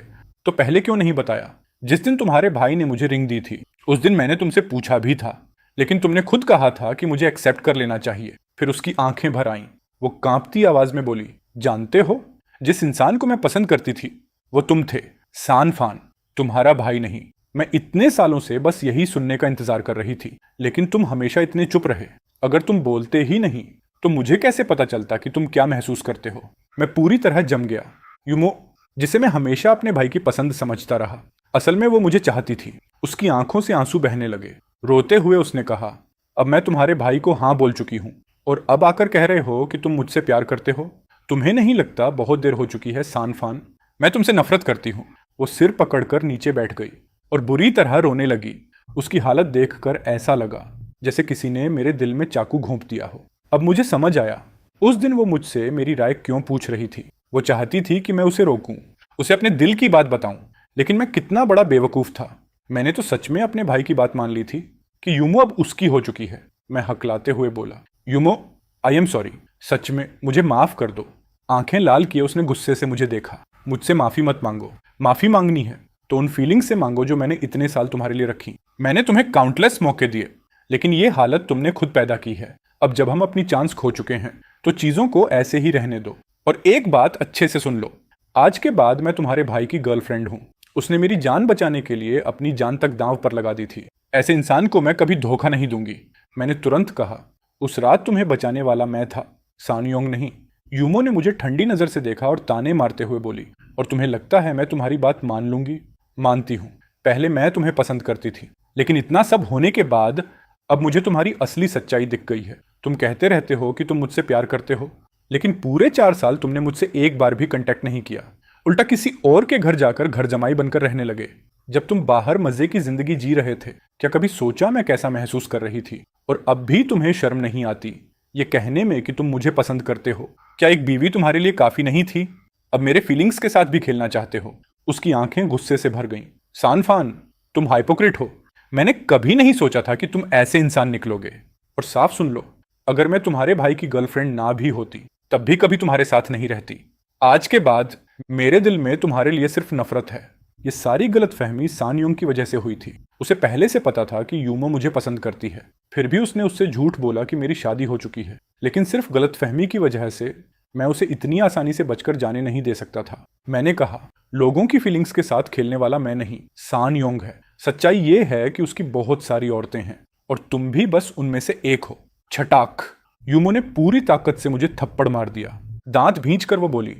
तो पहले क्यों नहीं बताया? जिस दिन तुम्हारे भाई ने मुझे रिंग दी थी उस दिन मैंने तुमसे पूछा भी था, लेकिन तुमने खुद कहा था कि मुझे एक्सेप्ट कर लेना चाहिए। फिर उसकी आंखें भर आईं। वो कांपती आवाज में बोली, जानते हो, जिस इंसान को मैं पसंद करती थी वो तुम थे, सान फान, तुम्हारा भाई नहीं। मैं इतने सालों से बस यही सुनने का इंतजार कर रही थी, लेकिन तुम हमेशा इतने चुप रहे। अगर तुम बोलते ही नहीं तो मुझे कैसे पता चलता कि तुम क्या महसूस करते हो? मैं पूरी तरह जम गया। यूमो, जिसे मैं हमेशा अपने भाई की पसंद समझता रहा, असल में वो मुझे चाहती थी। उसकी आंखों से आंसू बहने लगे। रोते हुए उसने कहा, अब मैं तुम्हारे भाई को हाँ बोल चुकी हूँ और अब आकर कह रहे हो कि तुम मुझसे प्यार करते हो। तुम्हें नहीं लगता बहुत देर हो चुकी है सान फान? मैं तुमसे नफरत करती हूँ। वो सिर पकड़कर नीचे बैठ गई और बुरी तरह रोने लगी। उसकी हालत देखकर ऐसा लगा जैसे किसी ने मेरे दिल में चाकू घोंप दिया हो। अब मुझे समझ आया उस दिन वो मुझसे मेरी राय क्यों पूछ रही थी। वो चाहती थी कि मैं उसे रोकूं, उसे अपने दिल की बात बताऊं, लेकिन मैं कितना बड़ा बेवकूफ था। मैंने तो सच में अपने भाई की बात मान ली थी कि यूमो अब उसकी हो चुकी है। मैं हकलाते हुए बोला, यूमो, आई एम सॉरी, सच में मुझे माफ कर दो। आंखें लाल किए उसने गुस्से से मुझे देखा। मुझसे माफी मत मांगो। माफी मांगनी है तो उन फीलिंग्स से मांगो जो मैंने इतने साल तुम्हारे लिए रखी। मैंने तुम्हें काउंटलेस मौके दिए, लेकिन ये हालत तुमने खुद पैदा की है। अब जब हम अपनी चांस खो चुके हैं तो चीजों को ऐसे ही रहने दो। और एक बात अच्छे से सुन लो, आज के बाद मैं तुम्हारे भाई की गर्लफ्रेंड हूं। उसने मेरी जान बचाने के लिए अपनी जान तक दांव पर लगा दी थी। ऐसे इंसान को मैं कभी धोखा नहीं दूंगी। मैंने तुरंत कहा, उस रात तुम्हें बचाने वाला मैं था, सान योंग नहीं। यूमो ने मुझे ठंडी नजर से देखा और ताने मारते हुए बोली, और तुम्हें लगता है मैं तुम्हारी बात मान लूंगी? मानती हूं। पहले मैं तुम्हें पसंद करती थी, लेकिन इतना सब होने के बाद अब मुझे तुम्हारी असली सच्चाई दिख गई है। तुम कहते रहते हो कि तुम मुझसे प्यार करते हो, लेकिन पूरे 4 साल तुमने मुझसे एक बार भी कांटेक्ट नहीं किया। उल्टा किसी और के घर जाकर घर जमाई बनकर रहने लगे। जब तुम बाहर मजे की जिंदगी जी रहे थे, क्या कभी सोचा मैं कैसा महसूस कर रही थी? और अब भी तुम्हें शर्म नहीं आती ये कहने में कि तुम मुझे पसंद करते हो? क्या एक बीवी तुम्हारे लिए काफी नहीं थी? अब मेरे फीलिंग्स के साथ भी खेलना चाहते हो? उसकी आंखें गुस्से से भर गईं। सानफान, तुम हाइपोक्रिट हो। मैंने कभी नहीं सोचा था कि तुम ऐसे इंसान निकलोगे। और साफ सुन लो, अगर मैं तुम्हारे भाई की गर्लफ्रेंड ना भी होती तब भी कभी तुम्हारे साथ नहीं रहती। आज के बाद मेरे दिल में तुम्हारे लिए सिर्फ नफरत है। ये सारी गलतफहमी सान योंग की वजह से हुई थी। उसे पहले से पता था कि यूमो मुझे पसंद करती है, फिर भी उसने उससे झूठ बोला कि मेरी शादी हो चुकी है। लेकिन सिर्फ गलतफहमी की वजह से मैं उसे इतनी आसानी से बचकर जाने नहीं दे सकता था। मैंने कहा, लोगों की फीलिंग्स के साथ खेलने वाला मैं नहीं, सान योंग है। सच्चाई ये है कि उसकी बहुत सारी औरतें हैं और तुम भी बस उनमें से एक हो। छटाक! यूमो ने पूरी ताकत से मुझे थप्पड़ मार दिया। दांत भींच कर वो बोली,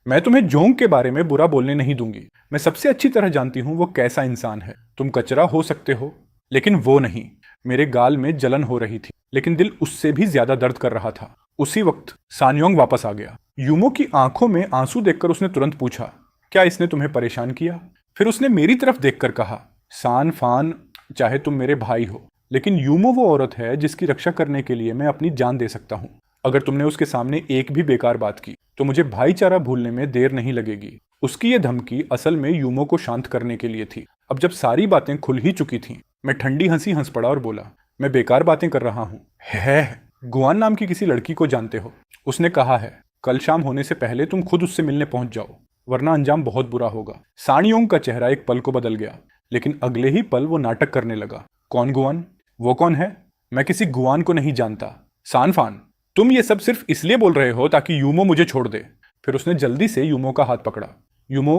मैं तुम्हें जोंग के बारे में बुरा बोलने नहीं दूंगी। मैं सबसे अच्छी तरह जानती हूं वो कैसा इंसान है। तुम कचरा हो सकते हो, लेकिन वो नहीं। मेरे गाल में जलन हो रही थी, लेकिन दिल उससे भी ज्यादा दर्द कर रहा था। उसी वक्त सान योंग वापस आ गया। यूमो की आंखों में आंसू देखकर उसने तुरंत पूछा, क्या इसने तुम्हें परेशान किया? फिर उसने मेरी तरफ देखकर कहा, सान फान, चाहे तुम मेरे भाई हो, लेकिन यूमो वो औरत है जिसकी रक्षा करने के लिए मैं अपनी जान दे सकता हूँ। अगर तुमने उसके सामने एक भी बेकार बात की तो मुझे भाईचारा भूलने में देर नहीं लगेगी। उसकी ये धमकी असल में यूमो को शांत करने के लिए थी। अब जब सारी बातें खुल ही चुकी थीं, मैं ठंडी हंसी हंस पड़ा और बोला, मैं बेकार बातें कर रहा हूँ। है, गुआन नाम की किसी लड़की को जानते हो? उसने कहा है, कल शाम होने से पहले तुम खुद उससे मिलने पहुंच जाओ, वरना अंजाम बहुत बुरा होगा। सान योंग का चेहरा एक पल को बदल गया, लेकिन अगले ही पल वो नाटक करने लगा। कौन गुआन? वो कौन है? मैं किसी गुआन को नहीं जानता। सानफान, तुम ये सब सिर्फ इसलिए बोल रहे हो ताकि यूमो मुझे छोड़ दे। फिर उसने जल्दी से यूमो का हाथ पकड़ा। यूमो,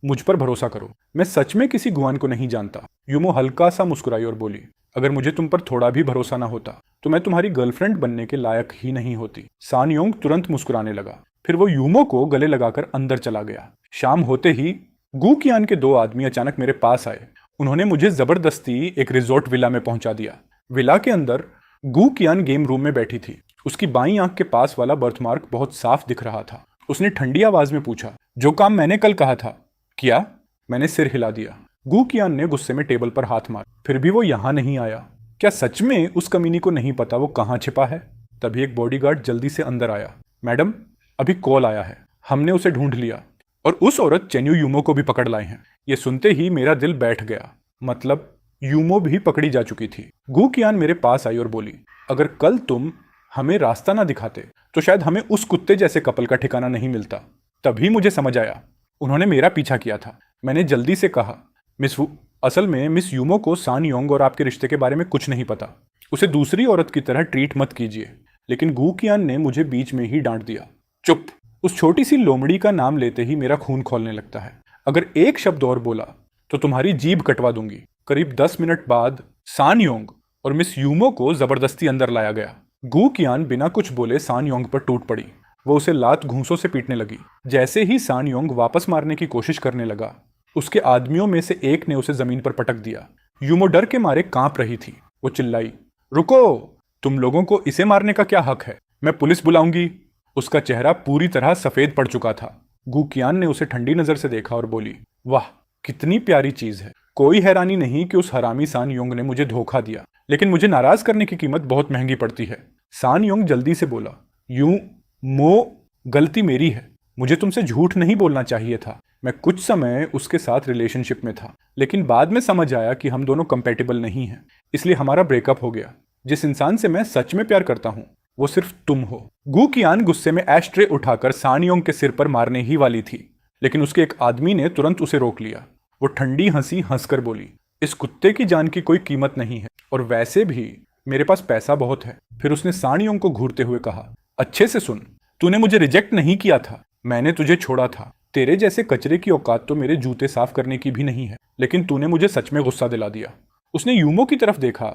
मुझ पर भरोसा करो, मैं सच में किसी गुआन को नहीं जानता। यूमो हल्का सा मुस्कुराई और बोली, अगर मुझे तुम पर थोड़ा भी भरोसा ना होता तो मैं तुम्हारी गर्लफ्रेंड बनने के लायक ही नहीं होती। सान योंग तुरंत मुस्कुराने लगा। फिर वो यूमो को गले लगाकर अंदर चला गया। शाम होते ही गू कियान के 2 आदमी अचानक मेरे पास आए। उन्होंने मुझे जबरदस्ती एक रिजॉर्ट विला में पहुंचा दिया। विला के अंदर गू कियान गेम रूम में बैठी थी। उसकी बाईं आंख के पास वाला बर्थमार्क बहुत साफ दिख रहा था। उसने ठंडी आवाज में पूछा, जो काम मैंने कल कहा था किया? मैंने सिर हिला दिया। गू कियान ने गुस्से में टेबल पर हाथ मारा। फिर भी वो यहां नहीं आया। क्या सच में उस कमीनी को नहीं पता वो कहां छिपा है? तभी एक बॉडीगार्ड जल्दी से अंदर आया। मैडम, अभी कॉल आया है, हमने उसे ढूंढ लिया और उस औरत चेन्यू यूमो को भी पकड़ लाए हैं। ये सुनते ही मेरा दिल बैठ गया। मतलब यूमो भी पकड़ी जा चुकी थी। गू कियान मेरे पास आई और बोली, अगर कल तुम हमें रास्ता ना दिखाते तो शायद हमें उस कुत्ते जैसे कपल का ठिकाना नहीं मिलता। तभी मुझे समझ आया, उन्होंने मेरा पीछा किया था। मैंने जल्दी से कहा, असल में मिस यूमो को सान योंग और आपके रिश्ते के बारे में कुछ नहीं पता। उसे दूसरी औरत की तरह ट्रीट मत कीजिए। लेकिन गू कियान ने मुझे बीच में ही डांट दिया, चुप। उस छोटी सी लोमड़ी का नाम लेते ही मेरा खून खौलने लगता है। अगर एक शब्द और बोला तो तुम्हारी जीभ कटवा दूंगी। करीब 10 मिनट बाद सान योंग और मिस यूमो को जबरदस्ती अंदर लाया गया। गू कियान बिना कुछ बोले सान योंग पर टूट पड़ी। वो उसे लात घूंसों से पीटने लगी। जैसे ही सान योंग वापस मारने की कोशिश करने लगा, उसके आदमियों में से एक ने उसे जमीन पर पटक दिया। यूमो डर के मारे कांप रही थी। वो चिल्लाई, रुको, तुम लोगों को इसे मारने का क्या हक है? मैं पुलिस बुलाऊंगी। उसका चेहरा पूरी तरह सफेद पड़ चुका था। गू कियान ने उसे ठंडी नजर से देखा और बोली, वाह, कितनी प्यारी चीज है। कोई हैरानी नहीं कि उस हरामी सान योंग ने मुझे धोखा दिया, लेकिन मुझे नाराज करने की कीमत बहुत महंगी पड़ती है। सान योंग जल्दी से बोला, गलती मेरी है। मुझे तुमसे झूठ नहीं बोलना चाहिए था। मैं कुछ समय उसके साथ रिलेशनशिप में था, लेकिन बाद में समझ आया कि हम दोनों कंपेटेबल नहीं हैं, इसलिए हमारा ब्रेकअप हो गया। जिस इंसान से मैं सच में प्यार करता हूँ वो सिर्फ तुम हो। गू कियान गुस्से में एश-ट्रे उठाकर सान योंग के सिर पर मारने ही वाली थी, लेकिन उसके एक आदमी ने तुरंत उसे रोक लिया। वो ठंडी हंसी हंसकर बोली, इस कुत्ते की जान की कोई कीमत नहीं है, और वैसे भी मेरे पास पैसा बहुत है। फिर उसने सान योंग को घूरते हुए कहा, अच्छे से सुन, तूने मुझे रिजेक्ट नहीं किया था, मैंने तुझे छोड़ा था। तेरे जैसे कचरे की औकात तो मेरे जूते साफ करने की भी नहीं है, लेकिन तूने मुझे सच में गुस्सा दिला दिया। उसने यूमो की तरफ देखा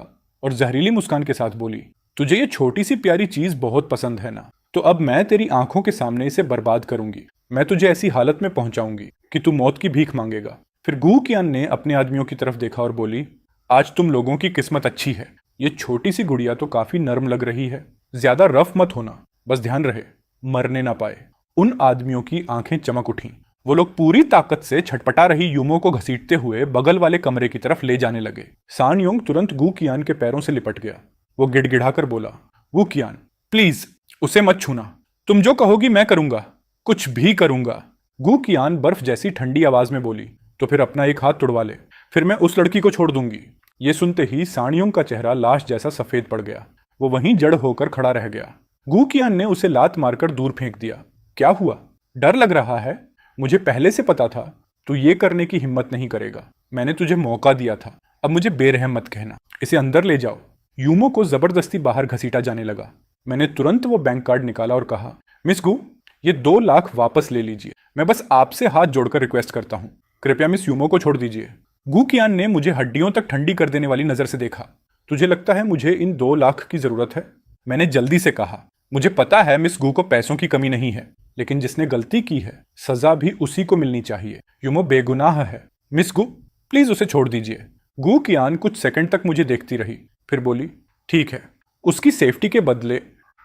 और जहरीली मुस्कान के साथ बोली, तुझे ये छोटी सी प्यारी चीज बहुत पसंद है ना? तो अब मैं तेरी आंखों के सामने इसे बर्बाद करूंगी। मैं तुझे ऐसी हालत में पहुंचाऊंगी कि तू मौत की भीख मांगेगा। फिर गू कियान ने अपने आदमियों की तरफ देखा और बोली, आज तुम लोगों की किस्मत अच्छी है। ये छोटी सी गुड़िया तो काफी नर्म लग रही है। ज्यादा रफ मत होना, बस ध्यान रहे मरने ना पाए। उन आदमियों की आंखें चमक उठीं। वो लोग पूरी ताकत से छटपटा रही यूमो को घसीटते हुए बगल वाले कमरे की तरफ ले जाने लगे। सान योंग तुरंत गू कियान के पैरों से लिपट गया। वो गिड़गिड़ाकर बोला, गू कियान, प्लीज उसे मत छूना। तुम जो कहोगी मैं करूंगा, कुछ भी करूंगा। गू कियान बर्फ जैसी ठंडी आवाज में बोली, तो फिर अपना एक हाथ तुड़वा ले, फिर मैं उस लड़की को छोड़ दूंगी। ये सुनते ही सान योंग का चेहरा लाश जैसा सफेद पड़ गया। वो वहीं जड़ होकर खड़ा रह गया। गू कियान ने उसे लात मारकर दूर फेंक दिया। क्या हुआ, डर लग रहा है? मुझे पहले से पता था तू ये करने की हिम्मत नहीं करेगा। मैंने तुझे मौका दिया था, अब मुझे बेरहम मत कहना। इसे अंदर ले जाओ। यूमो को जबरदस्ती बाहर घसीटा जाने लगा। मैंने तुरंत वो बैंक कार्ड निकाला और कहा, मिस गू, ये 2 लाख वापस ले लीजिए। मैं बस आपसे हाथ जोड़कर रिक्वेस्ट करता हूँ, कृपया मिस यूमो को छोड़ दीजिए। गू कियान ने मुझे हड्डियों तक ठंडी कर देने वाली नजर से देखा। तुझे लगता है मुझे इन 2 लाख की जरूरत है? मैंने जल्दी से कहा, मुझे पता है मिस गू को पैसों की कमी नहीं है, लेकिन जिसने गलती की है सजा भी उसी को मिलनी चाहिए। यूमो बेगुनाह है। मिस गू, प्लीज उसे छोड़ दीजिए। गू कियान कुछ सेकंड तक मुझे देखती रही, फिर बोली, ठीक है, उसकी सेफ्टी के बदले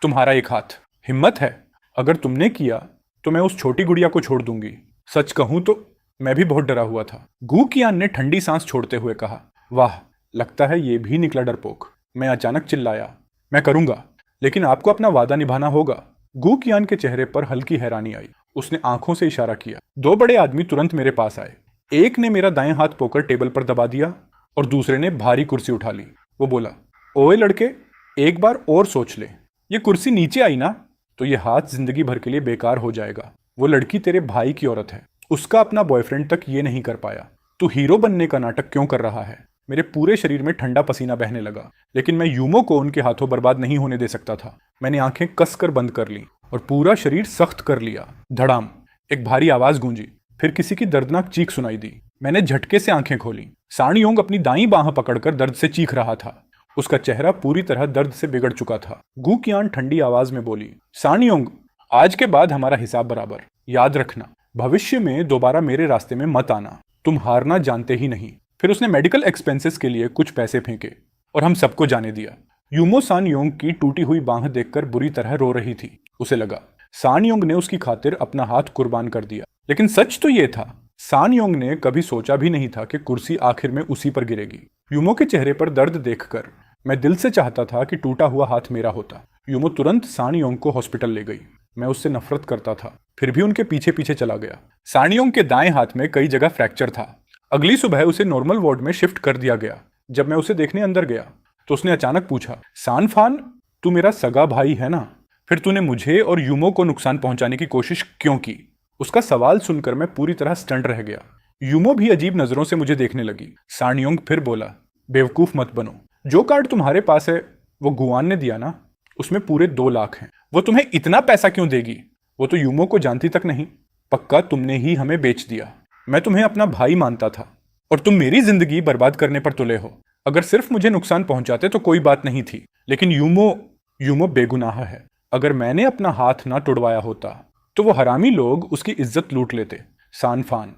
तुम्हारा एक हाथ। हिम्मत है? अगर तुमने किया तो मैं उस छोटी गुड़िया को छोड़ दूंगी। सच कहूं तो मैं भी बहुत डरा हुआ था। गू कियान ने ठंडी सांस छोड़ते हुए कहा, वाह, लगता है ये भी निकला डरपोक। मैं अचानक चिल्लाया, मैं करूंगा, लेकिन आपको अपना वादा निभाना होगा। गू कियान के चेहरे पर हल्की हैरानी आई। उसने आंखों से इशारा किया। 2 बड़े आदमी तुरंत मेरे पास आए। एक ने मेरा दाएं हाथ पोकर टेबल पर दबा दिया और दूसरे ने भारी कुर्सी उठा ली। वो बोला, ओए लड़के, एक बार और सोच ले। ये कुर्सी नीचे आई ना तो ये हाथ जिंदगी भर के लिए बेकार हो जाएगा। वो लड़की तेरे भाई की औरत है, उसका अपना बॉयफ्रेंड तक ये नहीं कर पाया। तू हीरो बनने का नाटक क्यों कर रहा है? मेरे पूरे शरीर में ठंडा पसीना बहने लगा, लेकिन मैं यूमो को उनके हाथों बर्बाद नहीं होने दे सकता था। मैंने आंखें कसकर बंद कर ली और पूरा शरीर सख्त कर लिया। धड़ाम, एक भारी आवाज गूंजी। फिर किसी की दर्दनाक चीख सुनाई दी। मैंने झटके से आंखें खोली। साणयोंग अपनी दाईं बांह पकड़कर दर्द से चीख रहा था। उसका चेहरा पूरी तरह दर्द से बिगड़ चुका था। गू कियान ठंडी आवाज में बोली, साणयोंग, आज के बाद हमारा हिसाब बराबर। याद रखना, भविष्य में दोबारा मेरे रास्ते में मत आना। तुम हारना जानते ही नहीं। फिर उसने मेडिकल एक्सपेंसेस के लिए कुछ पैसे फेंके और हम सबको जाने दिया। यूमो सानयोंग की टूटी हुई बांह देखकर बुरी तरह रो रही थी। उसे लगा सानयोंग ने उसकी खातिर अपना हाथ कुर्बान कर दिया। लेकिन सच तो ये था, सानयोंग ने कभी सोचा भी नहीं था कि कुर्सी आखिर में उसी पर गिरेगी। यूमो के चेहरे पर दर्द देखकर मैं दिल से चाहता था कि टूटा हुआ हाथ मेरा होता। यूमो तुरंत सानयोंग को हॉस्पिटल ले गई। मैं उससे नफरत करता था, फिर भी उनके पीछे पीछे चला गया। सानयोंग के दाएं हाथ में कई जगह फ्रैक्चर था। अगली सुबह उसे नॉर्मल वार्ड में शिफ्ट कर दिया गया। जब मैं उसे देखने अंदर गया तो उसने अचानक पूछा, सानफान, तू मेरा सगा भाई है ना? फिर तूने मुझे और यूमो को नुकसान पहुंचाने की कोशिश क्यों की? उसका सवाल सुनकर मैं पूरी तरह स्टंट रह गया। यूमो भी अजीब नजरों से मुझे देखने लगी। सानयोंग फिर बोला, बेवकूफ मत बनो। जो कार्ड तुम्हारे पास है वो गुआन ने दिया ना, उसमें पूरे 2 लाख हैं। वो तुम्हें इतना पैसा क्यों देगी? वो तो यूमो को जानती तक नहीं। पक्का तुमने ही हमें बेच दिया। मैं तुम्हें अपना भाई मानता था और तुम मेरी जिंदगी बर्बाद करने पर तुले हो। अगर सिर्फ मुझे नुकसान पहुंचाते तो कोई बात नहीं थी, लेकिन यूमो बेगुनाह है। अगर मैंने अपना हाथ ना तुड़वाया होता तो वो हरामी लोग उसकी इज्जत लूट लेते। सानफान,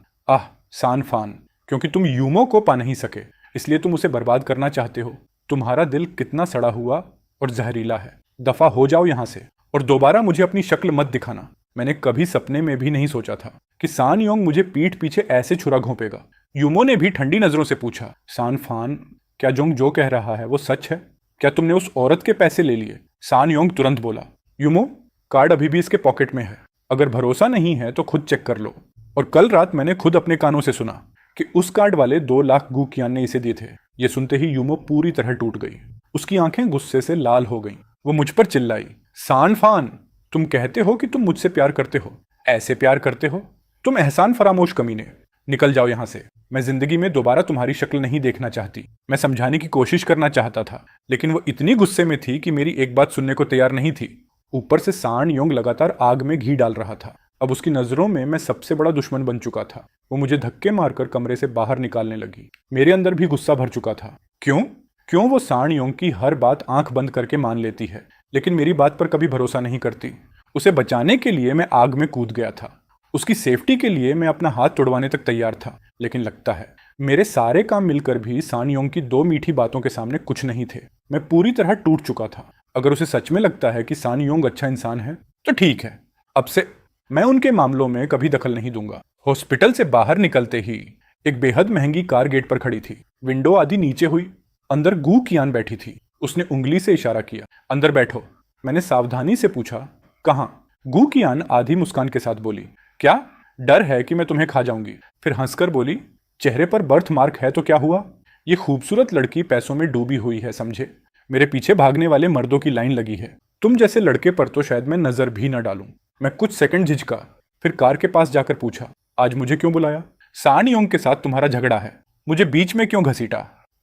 सानफान, क्योंकि तुम यूमो को पा नहीं सके इसलिए तुम उसे बर्बाद करना चाहते हो। तुम्हारा दिल कितना सड़ा हुआ और जहरीला है। दफा हो जाओ यहां से और दोबारा मुझे अपनी शक्ल मत दिखाना। मैंने कभी सपने में भी नहीं सोचा था कि सानयोंग मुझे पीठ पीछे ऐसे छुरा घोंपेगा। यूमो ने भी ठंडी नजरों से पूछा, सानफान, क्या जोंग जो कह रहा है वो सच है? क्या तुमने उस औरत के पैसे ले लिए? सानयोंग तुरंत बोला, यूमो, कार्ड अभी भी इसके पॉकेट में है। अगर भरोसा नहीं है तो खुद चेक कर लो। और कल रात मैंने खुद अपने कानों से सुना कि उस कार्ड वाले 2 लाख गू कियान ने इसे दिए थे। ये सुनते ही यूमो पूरी तरह टूट गई। उसकी आंखें गुस्से से लाल हो गईं। वो मुझ पर चिल्लाई, सानफान, तुम कहते हो कि तुम मुझसे प्यार करते हो, ऐसे प्यार करते हो? तुम एहसान फरामोश कमीने, निकल जाओ यहां से। मैं जिंदगी में दोबारा तुम्हारी शक्ल नहीं देखना चाहती। मैं समझाने की कोशिश करना चाहता था, लेकिन वो इतनी गुस्से में थी कि मेरी एक बात सुनने को तैयार नहीं थी। ऊपर से सानयोंग लगातार आग में घी डाल रहा था। अब उसकी नजरों में मैं सबसे बड़ा दुश्मन बन चुका था। वो मुझे धक्के मारकर कमरे से बाहर निकालने लगी। मेरे अंदर भी गुस्सा भर चुका था। क्यों वो सानयोंग की हर बात आंख बंद करके मान लेती है, लेकिन मेरी बात पर कभी भरोसा नहीं करती। उसे बचाने के लिए मैं आग में कूद गया था। उसकी सेफ्टी के लिए मैं अपना हाथ तुड़वाने तक तैयार था, लेकिन लगता है मेरे सारे काम मिलकर भी सानयोंग की 2 मीठी बातों के सामने कुछ नहीं थे। मैं पूरी तरह टूट चुका था। अगर उसे सच में लगता है कि सानयोंग अच्छा इंसान है तो ठीक है, अब से मैं उनके मामलों में कभी दखल नहीं दूंगा। हॉस्पिटल से बाहर निकलते ही एक बेहद महंगी कार गेट पर खड़ी थी। विंडो आधी नीचे हुई। अंदर गू कियान बैठी थी। उसने उंगली से इशारा किया, अंदर बैठो। मैंने सावधानी से पूछा, कहाँ? गू कियान आधी मुस्कान के साथ बोली, क्या डर है कि मैं तुम्हें खा जाऊंगी? फिर हंसकर बोली, चेहरे पर बर्थ मार्क है तो क्या हुआ? ये खूबसूरत लड़की पैसों में डूबी हुई है, समझे? मेरे पीछे भागने वाले मर्दों की लाइन लगी है। तुम जैसे लड़के पर तो शायद मैं नजर भी न डालूं। मैं कुछ सेकंड झिझका, फिर कार के पास जाकर पूछा, आज मुझे क्यों बुलाया? सानयोंग के साथ तुम्हारा झगड़ा है, मुझे बीच में क्यों घसीटा?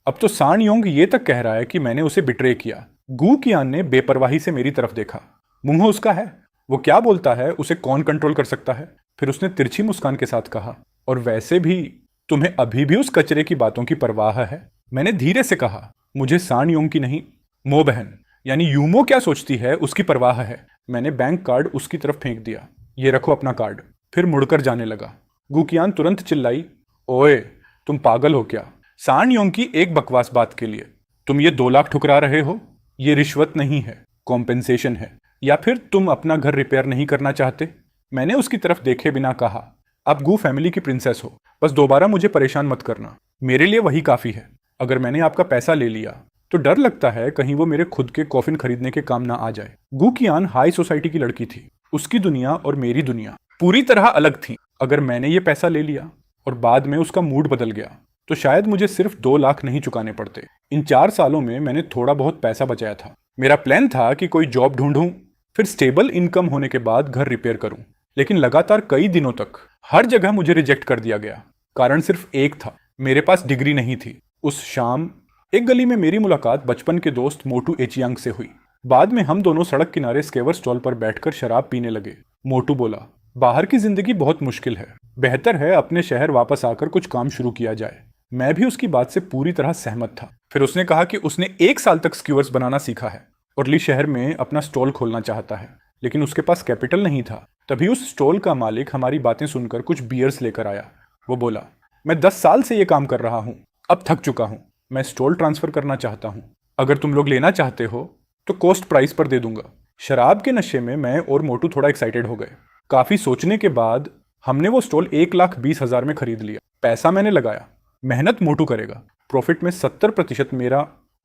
अब तो सानयोंग ये तक कह रहा है कि मैंने उसे बिट्रे किया। गू कियान ने बेपरवाही से मेरी तरफ देखा। मुंह उसका है, वो क्या बोलता है उसे कौन कंट्रोल कर सकता है? फिर उसने तिरछी मुस्कान के साथ कहा, और वैसे भी तुम्हें अभी भी उस कचरे की बातों की परवाह है? मैंने धीरे से कहा, मुझे सानयोंग की नहीं, मो बहन यानी यूमो क्या सोचती है उसकी परवाह है। मैंने बैंक कार्ड उसकी तरफ फेंक दिया। ये रखो अपना कार्ड। फिर मुड़कर जाने लगा। गू कियान तुरंत चिल्लाई, ओए, तुम पागल हो क्या? सानयोंग की एक बकवास बात के लिए तुम ये 2 लाख ठुकरा रहे हो? ये रिश्वत नहीं है, कॉम्पेंसेशन है। या फिर तुम अपना घर रिपेयर नहीं करना चाहते? मैंने उसकी तरफ देखे बिना कहा, आप गू फैमिली की प्रिंसेस हो, बस दोबारा मुझे परेशान मत करना। मेरे लिए वही काफी है। अगर मैंने आपका पैसा ले लिया तो डर लगता है कहीं वो मेरे खुद के कॉफिन खरीदने के काम ना आ जाए। गू कियान हाई सोसाइटी की लड़की थी। उसकी दुनिया और मेरी दुनिया पूरी तरह अलग थी। अगर मैंने ये पैसा ले लिया और बाद में उसका मूड बदल गया तो शायद मुझे सिर्फ 2 लाख नहीं चुकाने पड़ते। इन 4 सालों में मैंने थोड़ा बहुत पैसा बचाया था। मेरा प्लान था कि कोई जॉब ढूंढूं, फिर स्टेबल इनकम होने के बाद घर रिपेयर करूं। लेकिन लगातार कई दिनों तक हर जगह मुझे रिजेक्ट कर दिया गया। कारण सिर्फ एक था, मेरे पास डिग्री नहीं थी। उस शाम एक गली में मेरी मुलाकात बचपन के दोस्त मोटू एचियांग से हुई। बाद में हम दोनों सड़क किनारे स्केवर स्टॉल पर बैठकर शराब पीने लगे। मोटू बोला, बाहर की जिंदगी बहुत मुश्किल है, बेहतर है अपने शहर वापस आकर कुछ काम शुरू किया जाए। मैं भी उसकी बात से पूरी तरह सहमत था। फिर उसने कहा कि उसने 1 साल तक स्क्यूअर्स बनाना सीखा है, उर्ली शहर में अपना स्टॉल खोलना चाहता है, लेकिन उसके पास कैपिटल नहीं था। तभी उस स्टॉल का मालिक हमारी बातें सुनकर कुछ बियर्स लेकर आया। वो बोला, मैं 10 साल से ये काम कर रहा हूँ, अब थक चुका हूँ, मैं स्टॉल ट्रांसफर करना चाहता हूँ। अगर तुम लोग लेना चाहते हो तो कॉस्ट प्राइस पर दे दूंगा। शराब के नशे में मैं और मोटू थोड़ा एक्साइटेड हो गए। काफी सोचने के बाद हमने वो स्टॉल 1,20,000 में खरीद लिया। पैसा मैंने लगाया, मेहनत मोटू करेगा। प्रॉफिट में 70% मेरा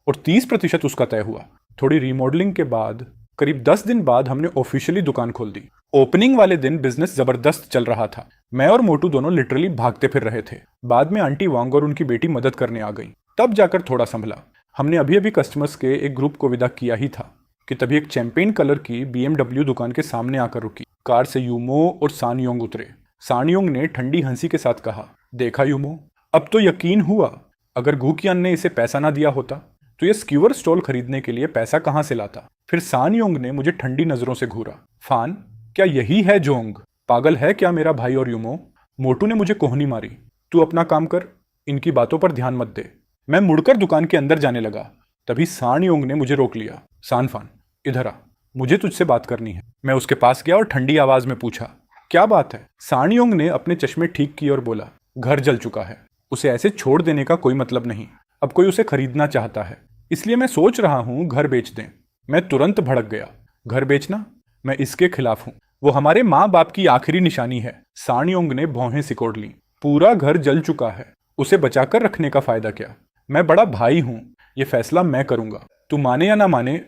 और 30% उसका तय हुआ। थोड़ी रीमॉडलिंग के बाद करीब 10 दिन बाद हमने ऑफिशियली दुकान खोल दी। ओपनिंग वाले दिन बिजनेस जबरदस्त चल रहा था। मैं और मोटू दोनों लिटरली भागते फिर रहे थे। बाद में आंटी वांग और उनकी बेटी मदद करने आ गई, तब जाकर थोड़ा संभला। हमने अभी अभी कस्टमर्स के एक ग्रुप को विदा किया ही था कि तभी एक चैंपेन कलर की BMW दुकान के सामने आकर रुकी। कार से यूमो और सानयोंग उतरे। सानयोंग ने ठंडी हंसी के साथ कहा, देखा यूमो, अब तो यकीन हुआ। अगर गुकियान ने इसे पैसा ना दिया होता तो ये स्क्यूअर स्टॉल खरीदने के लिए पैसा कहां से लाता। फिर सानयोंग ने मुझे ठंडी नजरों से घूरा। फान, क्या यही है जोंग? पागल है क्या मेरा भाई? और यूमो, मोटू ने मुझे कोहनी मारी। तू अपना काम कर, इनकी बातों पर ध्यान मत दे। मैं मुड़कर दुकान के अंदर जाने लगा, तभी सानयोंग ने मुझे रोक लिया। सानफान, इधर आ, मुझे तुझसे बात करनी है। मैं उसके पास गया और ठंडी आवाज में पूछा, क्या बात है? सानयोंग ने अपने चश्मे ठीक किए और बोला, घर जल चुका है, उसे ऐसे छोड़ देने का कोई मतलब नहीं। अब कोई उसे खरीदना चाहता है, इसलिए मैं सोच रहा हूं घर बेच दें। मैं तुरंत भड़क गया। घर बेचना? मैं इसके खिलाफ हूं। वो हमारे माँ बाप की आखिरी निशानी है। सानयोंग ने भौहें सिकोड़ ली। पूरा घर जल चुका है, उसे बचाकर रखने का फायदा क्या? मैं बड़ा भाई हूं, ये फैसला मैं करूंगा। तू माने या ना माने,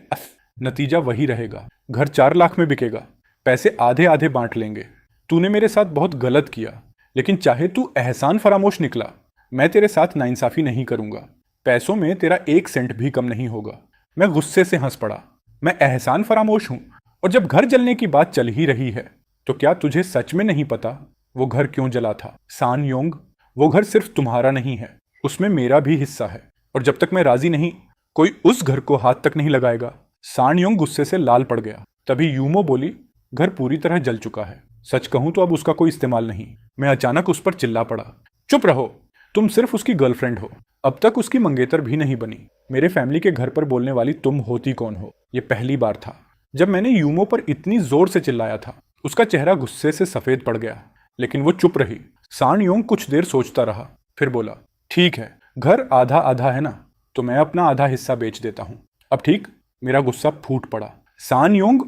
नतीजा वही रहेगा। घर 4 लाख में बिकेगा, पैसे आधे आधे बांट लेंगे। तूने मेरे साथ बहुत गलत किया, लेकिन चाहे तू एहसान फरामोश निकला, मैं तेरे साथ नाइंसाफी नहीं करूंगा। पैसों में तेरा 1 सेंट भी कम नहीं होगा। मैं गुस्से से हंस पड़ा। मैं एहसान फरामोश हूं? और जब घर जलने की बात चल ही रही है तो क्या तुझे सच में नहीं पता वो घर क्यों जला था? सानयोंग, वो घर सिर्फ तुम्हारा नहीं है, उसमें मेरा भी हिस्सा है, और जब तक मैं राजी नहीं, कोई उस घर को हाथ तक नहीं लगाएगा। सानयोंग गुस्से से लाल पड़ गया। तभी यूमो बोली, घर पूरी तरह जल चुका है, सच कहूं तो अब उसका कोई इस्तेमाल नहीं। मैं अचानक उस पर चिल्ला पड़ा, चुप रहो, तुम सिर्फ उसकी गर्लफ्रेंड हो, अब तक उसकी मंगेतर भी नहीं बनी। मेरे फैमिली के घर पर बोलने वाली तुम होती कौन हो? ये पहली बार था जब मैंने यूमो पर इतनी जोर से चिल्लाया था। उसका चेहरा गुस्से से सफेद पड़ गया, लेकिन वो चुप रही। सानयोंग कुछ देर सोचता रहा, फिर बोला, ठीक है, घर आधा आधा है ना, तो मैं अपना आधा हिस्सा बेच देता हूं। अब ठीक? मेरा गुस्सा फूट पड़ा। सानयोंग,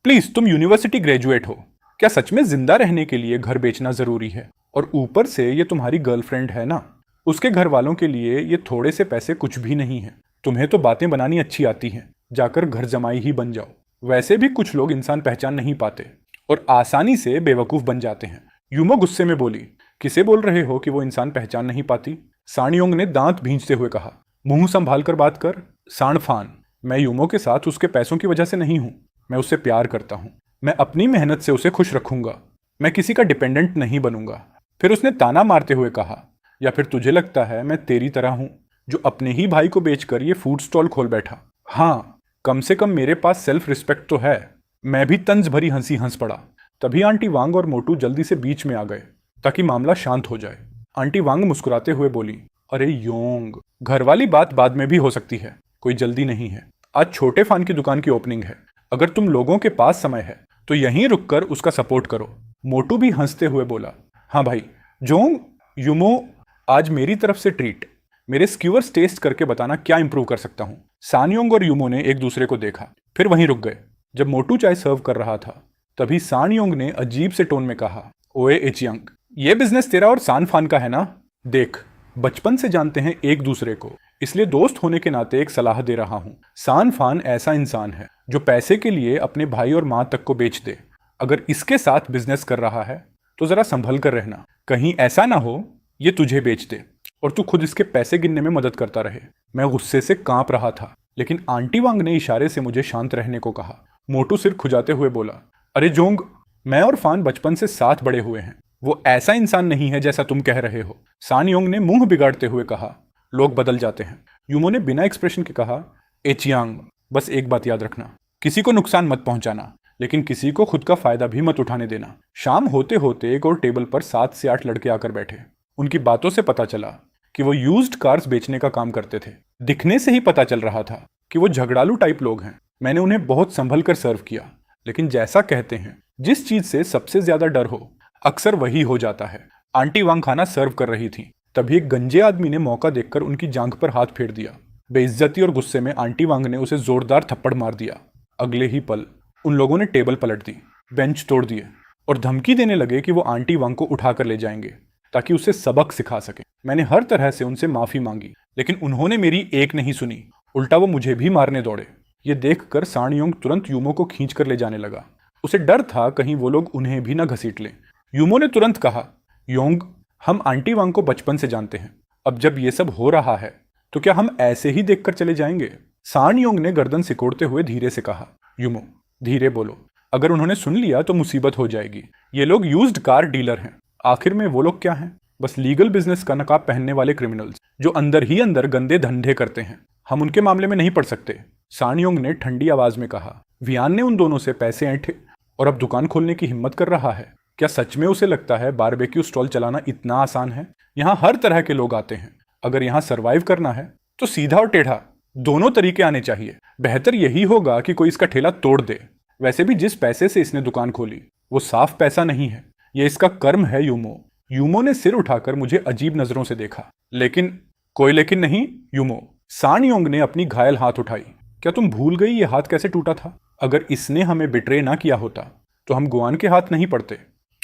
प्लीज, तुम यूनिवर्सिटी ग्रेजुएट हो, क्या सच में जिंदा रहने के लिए घर बेचना जरूरी है? और ऊपर से ये तुम्हारी गर्लफ्रेंड है ना, उसके घर वालों के लिए ये थोड़े से पैसे कुछ भी नहीं है। तुम्हें तो बातें बनानी अच्छी आती हैं, जाकर घर जमाई ही बन जाओ। वैसे भी कुछ लोग इंसान पहचान नहीं पाते और आसानी से बेवकूफ बन जाते हैं। यूमो गुस्से में बोली, किसे बोल रहे हो कि वो इंसान पहचान नहीं पाती? सानयोंग ने दांत भींचते हुए कहा, मुंह संभाल कर बात कर। सानफान, मैं यूमो के साथ उसके पैसों की वजह से नहीं हूं, मैं उससे प्यार करता हूं। मैं अपनी मेहनत से उसे खुश रखूंगा, मैं किसी का डिपेंडेंट नहीं बनूंगा। फिर उसने ताना मारते हुए कहा, या फिर तुझे लगता है मैं तेरी तरह हूं, जो अपने ही भाई को बेचकर ये फूड स्टॉल खोल बैठा? हाँ, कम से कम मेरे पास सेल्फ रिस्पेक्ट तो है। मैं भी तंज भरी हंसी हंस पड़ा। तभी आंटी वांग और मोटू जल्दी से बीच में आ गए ताकि मामला शांत हो जाए। आंटी वांग मुस्कुराते हुए बोली, अरे योंग, घर वाली बात बाद में भी हो सकती है, कोई जल्दी नहीं है। आज छोटे फान की दुकान की ओपनिंग है, अगर तुम लोगों के पास समय है तो यहीं रुककर उसका सपोर्ट करो। मोटू भी हंसते हुए बोला, हाँ भाई। जोंग, यूमो, आज मेरी तरफ से ट्रीट। मेरे स्क्यूअर्स टेस्ट करके बताना क्या इंप्रूव कर सकता हूं। सानयोंग और यूमो ने एक दूसरे को देखा, फिर वहीं रुक गए। जब मोटू चाय सर्व कर रहा था तभी सानयोंग ने अजीब से टोन में कहा, ओए एचियांग, ये बिजनेस तेरा और सानफान का है ना? देख, बचपन से जानते हैं एक दूसरे को, इसलिए दोस्त होने के नाते एक सलाह दे रहा हूं। सानफान ऐसा इंसान है जो पैसे के लिए अपने भाई और माँ तक को बेच दे। अगर इसके साथ बिजनेस कर रहा है तो जरा संभल कर रहना, कहीं ऐसा ना हो ये तुझे बेच दे और तू खुद इसके पैसे गिनने में मदद करता रहे। मैं गुस्से से कांप रहा था, लेकिन आंटी वांग ने इशारे से मुझे शांत रहने को कहा। मोटू सिर खुजाते हुए बोला, अरे जोंग, मैं और फान बचपन से साथ बड़े हुए हैं, वो ऐसा इंसान नहीं है जैसा तुम कह रहे हो। सानयोंग ने मुंह बिगाड़ते हुए कहा, लोग बदल जाते हैं। यूमो ने बिना एक्सप्रेशन के कहा, एचियांग, बस एक बात याद रखना, किसी को नुकसान मत पहुंचाना, लेकिन किसी को खुद का फायदा भी मत उठाने देना। शाम होते होते एक और टेबल पर 7 से 8 लड़के आकर बैठे। उनकी बातों से पता चला कि वो यूज्ड कार्स बेचने का काम करते थे। दिखने से ही पता चल रहा था कि वो झगड़ालू टाइप लोग हैं। मैंने उन्हें बहुत संभल कर सर्व किया, लेकिन जैसा कहते हैं जिस चीज से सबसे ज्यादा डर हो अक्सर वही हो जाता है। आंटी वांग खाना सर्व कर रही थी, तभी एक गंजे आदमी ने मौका देखकर उनकी जांघ पर हाथ फेर दिया। बेइज्जती और गुस्से में आंटी वांग ने उसे जोरदार थप्पड़ मार दिया। अगले ही पल उन लोगों ने टेबल पलट दी, बेंच तोड़ दिए और धमकी देने लगे कि वो आंटी वांग को उठाकर ले जाएंगे ताकि उसे सबक सिखा सके। मैंने हर तरह से उनसे माफी मांगी, लेकिन उन्होंने मेरी एक नहीं सुनी, उल्टा वो मुझे भी मारने दौड़े। ये देखकर सानयोंग तुरंत यूमो को खींच कर ले जाने लगा। उसे डर था कहीं वो लोग उन्हें भी न घसीट लें। यूमो ने तुरंत कहा, योंग, हम आंटी वांग को बचपन से जानते हैं। अब जब ये सब हो रहा है तो क्या हम ऐसे ही देखकर चले जाएंगे? सानयोंग ने गर्दन सिकोड़ते हुए धीरे से कहा, यूमो धीरे बोलो, अगर उन्होंने सुन लिया तो मुसीबत हो जाएगी। ये लोग यूज्ड कार डीलर हैं। आखिर में वो लोग क्या हैं? बस लीगल बिजनेस का नकाब पहनने वाले क्रिमिनल्स जो अंदर ही अंदर गंदे धंधे करते हैं। हम उनके मामले में नहीं पड़ सकते, सानयोंग ने ठंडी आवाज में कहा। वियान ने उन दोनों से पैसे ऐंठे और अब दुकान खोलने की हिम्मत कर रहा है। क्या सच में उसे लगता है बारबेक्यू स्टॉल चलाना इतना आसान है? यहाँ हर तरह के लोग आते हैं। अगर यहाँ सरवाइव करना है तो सीधा और टेढ़ा दोनों तरीके आने चाहिए। बेहतर यही होगा कि कोई इसका ठेला तोड़ दे। वैसे भी जिस पैसे से इसने दुकान खोली वो साफ पैसा नहीं है, ये इसका कर्म है। यूमो ने सिर उठाकर मुझे अजीब नजरों से देखा। लेकिन कोई लेकिन नहीं यूमो। सानयोंग ने अपनी घायल हाथ उठाई। क्या तुम भूल गई ये हाथ कैसे टूटा था? अगर इसने हमें बिट्रे ना किया होता तो हम गुआन के हाथ नहीं पड़ते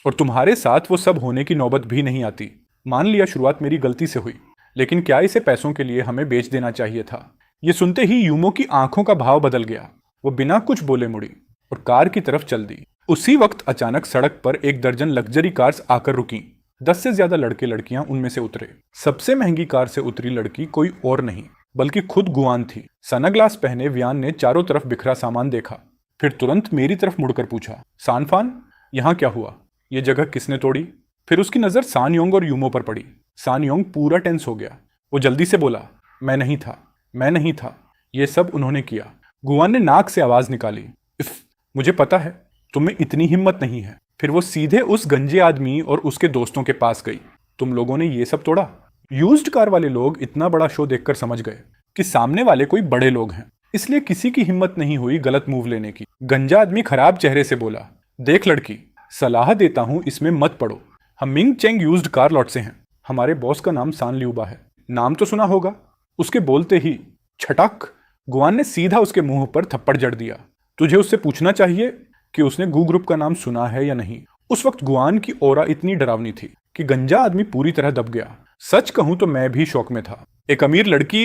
और तुम्हारे साथ वो सब होने की नौबत भी नहीं आती। मान लिया शुरुआत मेरी गलती से हुई, लेकिन क्या इसे पैसों के लिए हमें बेच देना चाहिए था? ये सुनते ही यूमो की आंखों का भाव बदल गया। वो बिना कुछ बोले मुड़ी और कार की तरफ चल दी। उसी वक्त अचानक सड़क पर 1 दर्जन लग्जरी कार्स आकर रुकीं। 10 से ज्यादा लड़के लड़कियां उनमें से उतरे। सबसे महंगी कार से उतरी लड़की कोई और नहीं बल्कि खुद गुआन थी। सनग्लास पहने वियान ने चारों तरफ बिखरा सामान देखा, फिर तुरंत मेरी तरफ मुड़कर पूछा, सानफान, यहाँ क्या हुआ? ये जगह किसने तोड़ी? फिर उसकी नजर सानयोंग और यूमो पर पड़ी। सानयोंग पूरा टेंस हो गया। वो जल्दी से बोला, मैं नहीं था, ये सब उन्होंने किया। गुआन ने नाक से आवाज निकाली, इफ, मुझे पता है तुम में इतनी हिम्मत नहीं है। फिर वो सीधे उस गंजे आदमी और उसके दोस्तों के पास गई। तुम लोगों ने ये सब तोड़ा? यूज्ड कार वाले लोग इतना बड़ा शो देखकर समझ गए कि सामने वाले कोई बड़े लोग हैं, इसलिए किसी की हिम्मत नहीं हुई गलत मूव लेने की। गंजा आदमी खराब चेहरे से बोला, देख लड़की, सलाह देता हूं इसमें मत पड़ो। हम Ming Cheng used car lot से हैं। हमारे बॉस का नाम सान ल्यूबा है, नाम तो सुना होगा। उसके बोलते ही छटक गुआन ने सीधा उसके मुंह पर थप्पड़ जड़ दिया। तुझे उससे पूछना चाहिए कि उसने गू ग्रुप का नाम सुना है या नहीं। उस वक्त गुआन की ओरा इतनी डरावनी थी कि गंजा आदमी पूरी तरह दब गया। सच कहूं तो मैं भी शौक में था। एक अमीर लड़की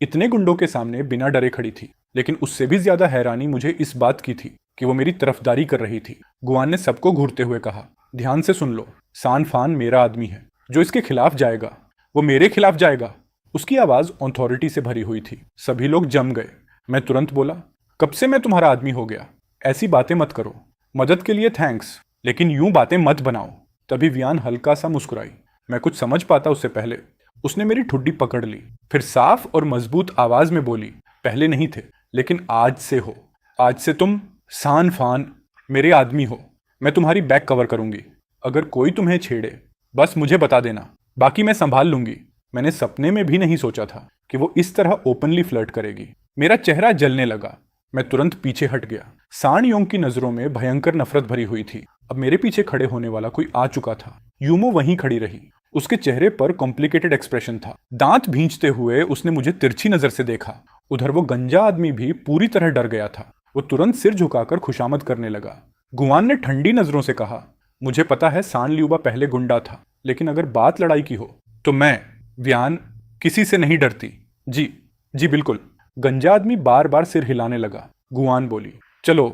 इतने गुंडों के सामने बिना डरे खड़ी थी, लेकिन उससे भी ज्यादा हैरानी मुझे इस बात की थी कि वो मेरी तरफदारी कर रही थी। गुआन ने सबको घूरते हुए कहा, ध्यान से सुन लो, सानफान मेरा आदमी है। जो इसके खिलाफ जाएगा वो मेरे खिलाफ जाएगा। उसकी आवाज ऑथोरिटी से भरी हुई थी। सभी लोग जम गए। मैं तुरंत बोला, कब से मैं तुम्हारा आदमी हो गया? ऐसी बातें मत करो। मदद के लिए थैंक्स, लेकिन यूं बातें मत बनाओ। तभी वियान हल्का सा मुस्कुराई। मैं कुछ समझ पाता उससे पहले उसने मेरी ठुड्डी पकड़ ली, फिर साफ और मजबूत आवाज में बोली, पहले नहीं थे लेकिन आज से हो। आज से तुम सानफान मेरे आदमी हो। मैं तुम्हारी बैक कवर करूंगी। अगर कोई तुम्हें छेड़े बस मुझे बता देना, बाकी मैं संभाल लूंगी। मैंने सपने में भी नहीं सोचा था कि वो इस तरह ओपनली फ्लर्ट करेगी। मेरा चेहरा जलने लगा। मैं तुरंत पीछे हट गया। सानयोंग की नजरों में भयंकर नफरत भरी हुई थी। अब मेरे पीछे खड़े होने वाला कोई आ चुका था। यूमो वहीं खड़ी रही। उसके चेहरे पर कॉम्प्लिकेटेड एक्सप्रेशन था। दांत भींचते हुए उसने मुझे तिरछी नजर से देखा। उधर वो गंजा आदमी भी पूरी तरह डर गया था। वो तुरंत सिर झुकाकर खुशामद करने लगा। गुआन ने ठंडी नजरों से कहा, मुझे पता है सान ल्यूबा पहले गुंडा था, लेकिन अगर बात लड़ाई की हो तो मैं वियान किसी से नहीं डरती। जी बिल्कुल। गंजा आदमी बार बार सिर हिलाने लगा। गुआन बोली, चलो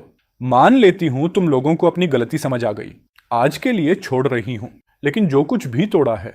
मान लेती हूं तुम लोगों को अपनी गलती समझ आ गई। आज के लिए छोड़ रही हूं, लेकिन जो कुछ भी तोड़ा है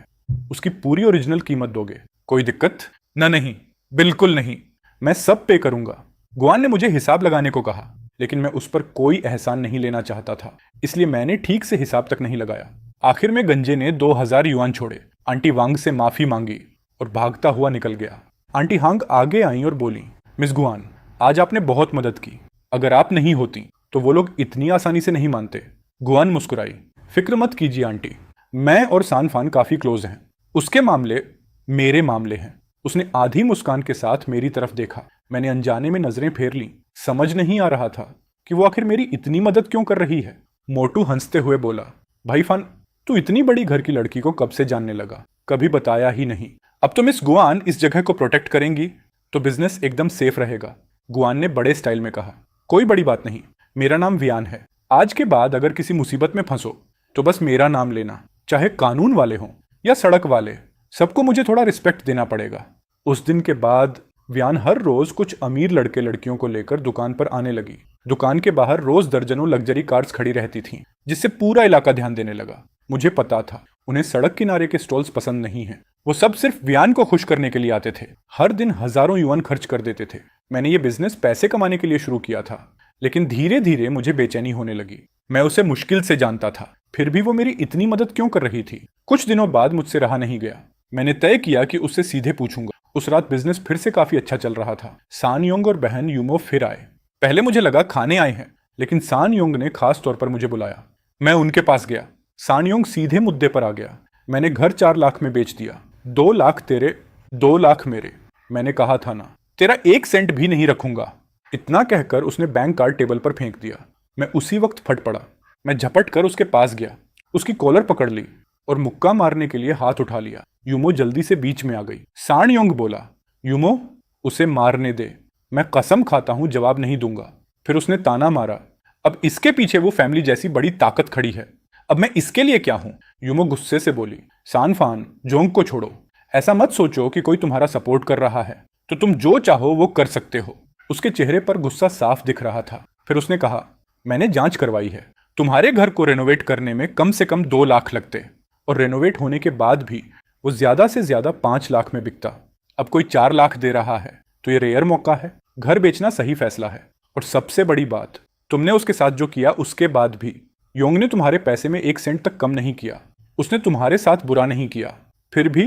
उसकी पूरी ओरिजिनल कीमत दोगे? कोई दिक्कत? नहीं, बिल्कुल नहीं, मैं सब पे करूंगा। गुआन ने मुझे हिसाब लगाने को कहा, लेकिन मैं उस पर कोई एहसान नहीं लेना चाहता था, इसलिए मैंने ठीक से हिसाब तक नहीं लगाया। आखिर में गंजे ने 2000 युआन छोड़े, आंटी वांग से माफी मांगी और भागता हुआ निकल गया। आंटी हांग आगे आई और बोली, मिस गुआन, आज आपने बहुत मदद की। अगर आप नहीं होती तो वो लोग इतनी आसानी से नहीं मानते। गुआन मुस्कुराई। फिक्र मत कीजिए आंटी, मैं और सानफान काफी क्लोज हैं। उसके मामले मेरे मामले हैं। उसने आधी मुस्कान के साथ मेरी तरफ देखा। मैंने अनजाने में नजरें फेर ली। समझ नहीं आ रहा था कि वो आखिर मेरी इतनी मदद क्यों कर रही है। मोटू हंसते हुए बोला, भाई फान, तू इतनी बड़ी घर की लड़की को कब से जानने लगा? कभी बताया ही नहीं। अब तो मिस गुआन इस जगह को प्रोटेक्ट करेंगी तो बिजनेस एकदम सेफ रहेगा, गुआन ने बड़े स्टाइल में कहा। कोई बड़ी बात नहीं, मेरा नाम वियान है। आज के बाद अगर किसी मुसीबत में फंसो तो बस मेरा नाम लेना, चाहे कानून वाले हों या सड़क वाले, सबको मुझे थोड़ा रिस्पेक्ट देना पड़ेगा। उस दिन के बाद वियान हर रोज कुछ अमीर लड़के लड़कियों को लेकर दुकान पर आने लगी। दुकान के बाहर रोज दर्जनों लग्जरी कार्स खड़ी रहती थीं, जिससे पूरा इलाका ध्यान देने लगा। मुझे पता था उन्हें सड़क किनारे के स्टॉल्स पसंद नहीं हैं। वो सब सिर्फ वियान को खुश करने के लिए आते थे। हर दिन हजारों युआन खर्च कर देते थे। मैंने ये बिजनेस पैसे कमाने के लिए शुरू किया था, लेकिन धीरे धीरे मुझे बेचैनी होने लगी। मैं उसे मुश्किल से जानता था, फिर भी वो मेरी इतनी मदद क्यों कर रही थी? कुछ दिनों बाद मुझसे रहा नहीं गया। मैंने तय किया कि उससे सीधे पूछूंगा। उस रात बिजनेस फिर से काफी अच्छा चल रहा था। सान योंग और बहन यूमो फिर आए। पहले मुझे लगा खाने आए हैं, लेकिन सान योंग ने खास तौर पर मुझे बुलाया। मैं उनके पास गया। सान योंग सीधे मुद्दे पर आ गया। मैंने घर 4 लाख में बेच दिया। 2 लाख तेरे, 2 लाख मेरे। मैंने कहा था ना, तेरा 1 सेंट भी नहीं रखूंगा। इतना कहकर उसने बैंक कार्ड टेबल पर फेंक दिया। मैं उसी वक्त फट पड़ा। मैं झपट कर उसके पास गया, उसकी कॉलर पकड़ ली और मुक्का मारने के लिए हाथ उठा लिया। यूमो जल्दी से बीच में आ गई। सान योंग बोला, यूमो, उसे मारने दे। मैं कसम खाता हूं जवाब नहीं दूंगा। फिर उसने ताना मारा, अब इसके पीछे वो फैमिली जैसी बड़ी ताकत खड़ी है, अब मैं इसके लिए क्या हूं? यूमो गुस्से से बोली, सानफान, जोंग को छोड़ो। ऐसा मत सोचो कि कोई तुम्हारा सपोर्ट कर रहा है तो तुम जो चाहो वो कर सकते हो। उसके चेहरे पर गुस्सा साफ दिख रहा था। फिर उसने कहा, मैंने जांच करवाई है। तुम्हारे घर को रेनोवेट करने में कम से कम 2 लाख लगते, और रेनोवेट होने के बाद भी वो ज्यादा से ज्यादा 5 लाख में बिकता। अब कोई 4 लाख दे रहा है तो ये रेयर मौका है। घर बेचना सही फैसला है। और सबसे बड़ी बात, तुमने उसके साथ जो किया उसके बाद भी योंग ने तुम्हारे पैसे में 1 सेंट तक कम नहीं किया। उसने तुम्हारे साथ बुरा नहीं किया, फिर भी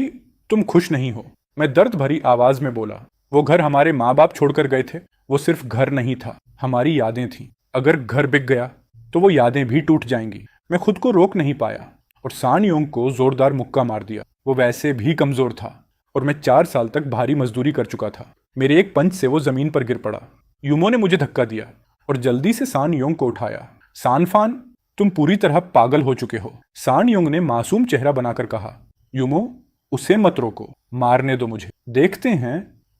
तुम खुश नहीं हो। मैं दर्द भरी आवाज में बोला, वो घर हमारे माँ बाप छोड़कर गए थे। वो सिर्फ घर नहीं था, हमारी यादें थी। अगर घर बिक गया तो वो यादें भी टूट जाएंगी। मैं खुद को रोक नहीं पाया और सान योंग को जोरदार मुक्का मार दिया। वो वैसे भी कमजोर था और मैं 4 साल तक भारी मजदूरी कर चुका था। मेरे एक पंच से वो जमीन पर गिर पड़ा। यूमो ने मुझे धक्का दिया और जल्दी से सान योंग को उठाया। सानफान, तुम पूरी तरह पागल हो चुके हो। सान योंग ने मासूम चेहरा बनाकर कहा, यूमो, उसे मत रोको, मारने दो मुझे। देखते हैं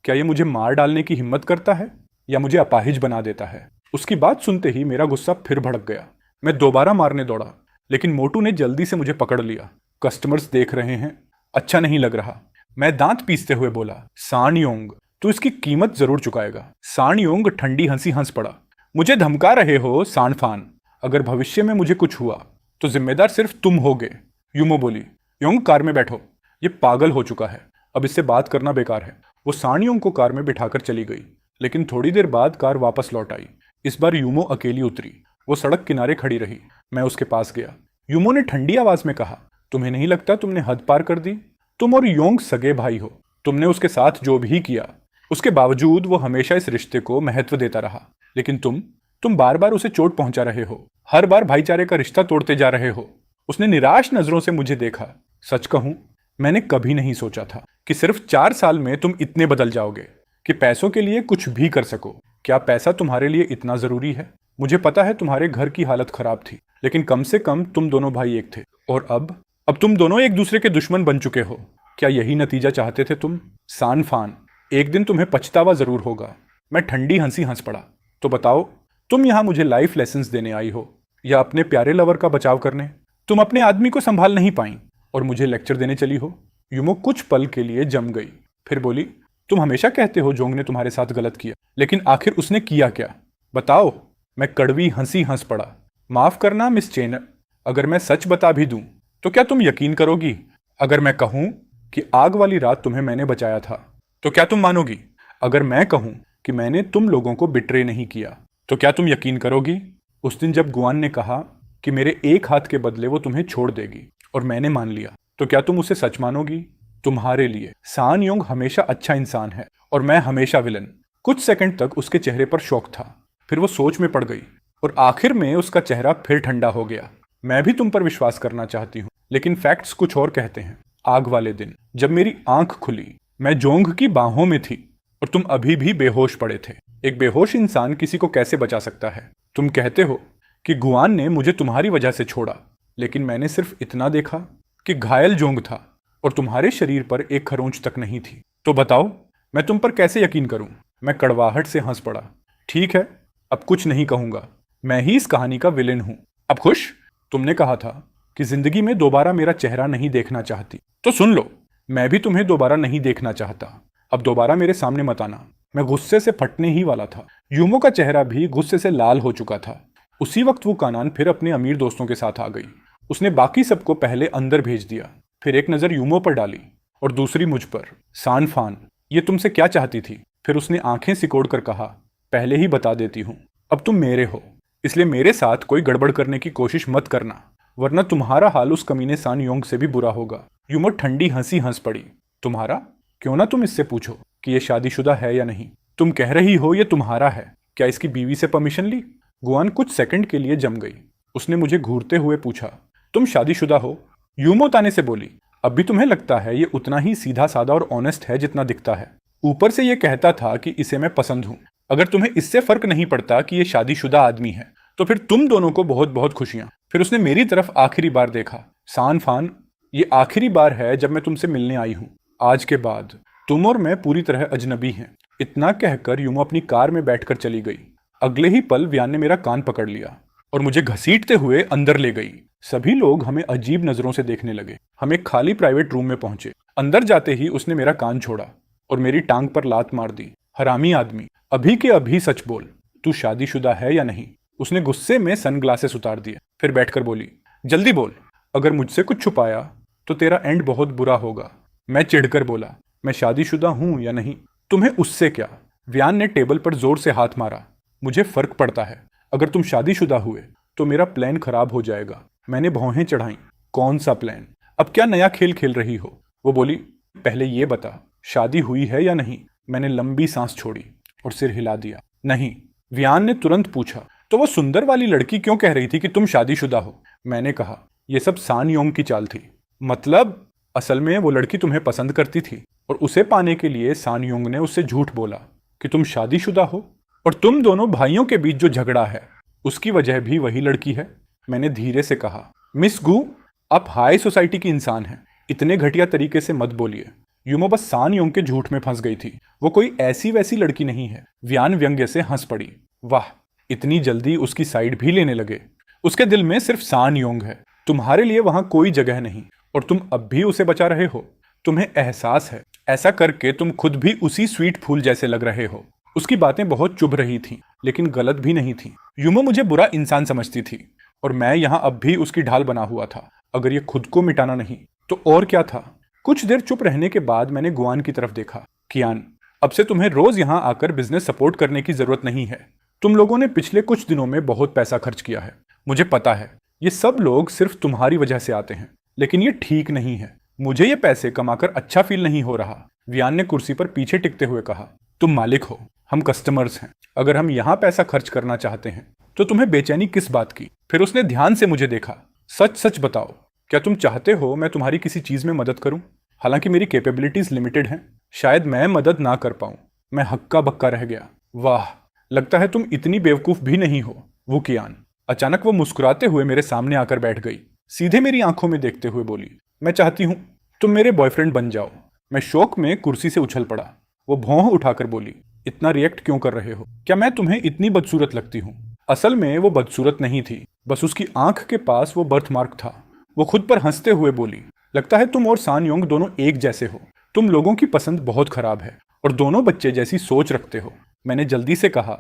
क्या ये मुझे मार डालने की हिम्मत करता है या मुझे अपाहिज बना देता है। उसकी बात सुनते ही मेरा गुस्सा फिर भड़क गया। मैं दोबारा मारने दौड़ा, लेकिन मोटू ने जल्दी से मुझे पकड़ लिया। कस्टमर्स देख रहे हैं, अच्छा नहीं लग रहा। मैं दांत पीसते हुए बोला, सान योंग, तू इसकी कीमत जरूर चुकाएगा। सान योंग ठंडी हंसी हंस पड़ा। मुझे धमका रहे हो सानफान? अगर भविष्य में मुझे कुछ हुआ तो जिम्मेदार सिर्फ तुम होगे। यूमो बोली, योंग कार में बैठो, ये पागल हो चुका है, अब इससे बात करना बेकार है। वो सान योंग को कार में बिठाकर चली गई, लेकिन थोड़ी देर बाद कार वापस लौट आई। इस बार यूमो अकेली उतरी। वो सड़क किनारे खड़ी रही। मैं उसके पास गया। यूमो ने ठंडी आवाज में कहा, तुम्हें नहीं लगता तुमने हद पार कर दी? तुम और योंग सगे भाई हो। तुमने उसके साथ जो भी किया, उसके बावजूद वो हमेशा इस रिश्ते को महत्व देता रहा। लेकिन तुम बार बार उसे चोट पहुंचा रहे हो। हर बार भाईचारे का रिश्ता तोड़ते जा रहे हो। उसने निराश नजरों से मुझे देखा। सच कहूं, मैंने कभी नहीं सोचा था कि सिर्फ 4 साल में तुम इतने बदल जाओगे कि पैसों के लिए कुछ भी कर सको। क्या पैसा तुम्हारे लिए इतना जरूरी है? मुझे पता है तुम्हारे घर की हालत खराब थी, लेकिन कम से कम तुम दोनों भाई एक थे। और अब तुम दोनों एक दूसरे के दुश्मन बन चुके हो। क्या यही नतीजा चाहते थे तुम? सानफान, एक दिन तुम्हें पछतावा जरूर होगा। मैं ठंडी हंसी हंस पड़ा। तो बताओ, तुम यहां मुझे लाइफ लेसन्स देने आई हो या अपने प्यारे लवर का बचाव करने? तुम अपने आदमी को संभाल नहीं पाई और मुझे लेक्चर देने चली हो। यूमो कुछ पल के लिए जम गई, फिर बोली, तुम हमेशा कहते हो जोंग ने तुम्हारे साथ गलत किया, लेकिन आखिर उसने किया क्या? बताओ। मैं कड़वी हंसी हंस पड़ा। माफ करना मिस चेन, अगर मैं सच बता भी दूं तो क्या तुम यकीन करोगी? अगर मैं कहूं कि आग वाली रात तुम्हें मैंने बचाया था तो क्या तुम मानोगी? अगर मैं कहूं कि मैंने तुम लोगों को बिट्रे नहीं किया तो क्या तुम यकीन करोगी? उस दिन जब गुआन ने कहा कि मेरे एक हाथ के बदले वो तुम्हें छोड़ देगी और मैंने मान लिया, तो क्या तुम उसे सच मानोगी? तुम्हारे लिए सान योंग हमेशा अच्छा इंसान है और मैं हमेशा विलन। कुछ सेकंड तक उसके चेहरे पर शौक था, फिर वो सोच में पड़ गई। और आखिर में उसका चेहरा फिर ठंडा हो गया। मैं भी तुम पर विश्वास करना चाहती हूँ, लेकिन फैक्ट्स कुछ और कहते हैं। आग वाले दिन जब मेरी आंख खुली, मैं जोंग की बाहों में थी और तुम अभी भी बेहोश पड़े थे। एक बेहोश इंसान किसी को कैसे बचा सकता है? तुम कहते हो कि गुआन ने मुझे तुम्हारी वजह से छोड़ा, लेकिन मैंने सिर्फ इतना देखा कि घायल जोंग था और तुम्हारे शरीर पर एक खरोंच तक नहीं थी। तो बताओ, मैं तुम पर कैसे यकीन करूं? मैं कड़वाहट से हंस पड़ा। ठीक है, अब कुछ नहीं कहूंगा। मैं ही इस कहानी का विलेन हूं। अब खुश? तुमने कहा था कि जिंदगी में दोबारा मेरा चेहरा नहीं देखना चाहती, तो सुन लो, मैं भी तुम्हें दोबारा नहीं देखना चाहता। अब दोबारा मेरे सामने मत आना। मैं गुस्से से फटने ही वाला था। यूमो का चेहरा भी गुस्से से लाल हो चुका था। उसी वक्त वो कानान फिर अपने अमीर दोस्तों के साथ आ गई। उसने बाकी सबको पहले अंदर भेज दिया, फिर एक नजर यूमो पर डाली और दूसरी मुझ पर। सान फान, ये तुमसे क्या चाहती थी? फिर उसने आंखें सिकोड़ कर कहा, पहले ही बता देती हूं, अब तुम मेरे हो, इसलिए मेरे साथ कोई गड़बड़ करने की कोशिश मत करना, वरना तुम्हारा हाल उस कमीने सान योंग से भी बुरा होगा। यूमो ठंडी हंसी हंस पड़ी। तुम्हारा? क्यों ना तुम इससे पूछो कि ये शादीशुदा है या नहीं। तुम कह रही हो ये तुम्हारा है, क्या इसकी बीवी से परमिशन ली? गुआन कुछ सेकंड के लिए जम गई। उसने मुझे घूरते हुए पूछा, तुम शादीशुदा हो? यूमो ताने से बोली, अब भी तुम्हें लगता है ये उतना ही सीधा साधा और ऑनेस्ट है जितना दिखता है? ऊपर से ये कहता था कि इसे मैं पसंद हूं। अगर तुम्हें इससे फर्क नहीं पड़ता कि ये शादीशुदा आदमी है, तो फिर तुम दोनों को बहुत बहुत खुशियां। फिर उसने मेरी तरफ आखिरी बार देखा। सान फान, ये आखिरी बार है जब मैं तुमसे मिलने आई हूं। आज के बाद तुम और मैं पूरी तरह अजनबी हैं। इतना कहकर यूमो अपनी कार में बैठकर चली गई। अगले ही पल व्यान ने मेरा कान पकड़ लिया और मुझे घसीटते हुए अंदर ले गई। सभी लोग हमें अजीब नजरों से देखने लगे। हम एक खाली प्राइवेट रूम में पहुंचे। अंदर जाते ही उसने मेरा कान छोड़ा और मेरी टांग पर लात मार दी। हरामी आदमी, अभी के अभी सच बोल, तू शादीशुदा है या नहीं? उसने गुस्से में सनग्लासेस उतार दिए, फिर बैठकर बोली, जल्दी बोल, अगर मुझसे कुछ छुपाया तो तेरा एंड बहुत बुरा होगा। मैं चिढ़कर बोला, मैं शादीशुदा हूं या नहीं, तुम्हें उससे क्या? व्यान ने टेबल पर जोर से हाथ मारा। मुझे फर्क पड़ता है, अगर तुम शादीशुदा हुए तो मेरा प्लान खराब हो जाएगा। मैंने भौहें चढ़ाई। कौन सा प्लान? अब क्या नया खेल खेल रही हो? वो बोली, पहले ये बता, शादी हुई है या नहीं? मैंने लंबी सांस छोड़ी और सिर हिला दिया। नहीं। व्यान ने तुरंत पूछा, तो वो सुंदर वाली लड़की क्यों कह रही थी कि तुम शादीशुदा हो? मैंने कहा, यह सब सान योंग की चाल थी। मतलब? असल में वो लड़की तुम्हें पसंद करती थी और उसे पाने के लिए सान योंग ने उससे झूठ बोला कि तुम शादीशुदा हो, और तुम दोनों भाइयों के बीच जो झगड़ा है उसकी वजह भी वही लड़की है। मैंने धीरे से कहा, मिस गू, आप हाई सोसाइटी की इंसान हैं, इतने घटिया तरीके से मत बोलिए। यूमो बस सान योंग के झूठ में फंस गई थी, वो कोई ऐसी वैसी लड़की नहीं है। व्यान व्यंग्य से हंस पड़ी। वाह, इतनी जल्दी उसकी साइड भी लेने लगे। उसके दिल में सिर्फ सान योंग है, तुम्हारे लिए वहां कोई जगह नहीं, और तुम अब भी उसे बचा रहे हो। तुम्हें एहसास है, ऐसा करके तुम खुद भी उसी स्वीट फूल जैसे लग रहे हो। उसकी बातें बहुत चुभ रही थीं, लेकिन गलत भी नहीं थी। यूमो मुझे बुरा इंसान समझती थी और मैं यहाँ अब भी उसकी ढाल बना हुआ था। अगर ये खुद को मिटाना नहीं तो और क्या था? कुछ देर चुप रहने के बाद मैंने गुआन की तरफ देखा। कियान, अब से तुम्हें रोज यहाँ आकर बिजनेस सपोर्ट करने की जरूरत नहीं है। तुम लोगों ने पिछले कुछ दिनों में बहुत पैसा खर्च किया है, मुझे पता है। ये सब लोग सिर्फ तुम्हारी वजह से आते हैं, लेकिन ये ठीक नहीं है। मुझे ये पैसे कमाकर अच्छा फील नहीं हो रहा। व्यान ने कुर्सी पर पीछे टिकते हुए कहा, तुम मालिक हो, हम कस्टमर्स हैं। अगर हम यहाँ पैसा खर्च करना चाहते हैं तो तुम्हें बेचैनी किस बात की? फिर उसने ध्यान से मुझे देखा। सच सच बताओ, क्या तुम चाहते हो मैं तुम्हारी किसी चीज में मदद करूं? हालांकि मेरी कैपेबिलिटीज लिमिटेड हैं, शायद मैं मदद ना कर पाऊं। मैं हक्का बक्का रह गया। वाह, लगता है तुम इतनी बेवकूफ भी नहीं हो, वो कियान। अचानक वो मुस्कुराते हुए मेरे सामने आकर बैठ गई। सीधे मेरी आंखों में देखते हुए बोली, मैं चाहती हूं तुम मेरे बॉयफ्रेंड बन जाओ। मैं शौक में कुर्सी से उछल पड़ा। वो भौं उठाकर बोली, इतना रिएक्ट क्यों कर रहे हो? क्या मैं तुम्हें इतनी बदसूरत लगती हूँ? असल में वो बदसूरत नहीं थी, बस उसकी आंख के पास वो बर्थ मार्क था। वो खुद पर हंसते हुए बोली, लगता है तुम और सान योंग दोनों एक जैसे हो। तुम लोगों की पसंद बहुत खराब है और दोनों बच्चे जैसी सोच रखते हो। मैंने जल्दी से कहा,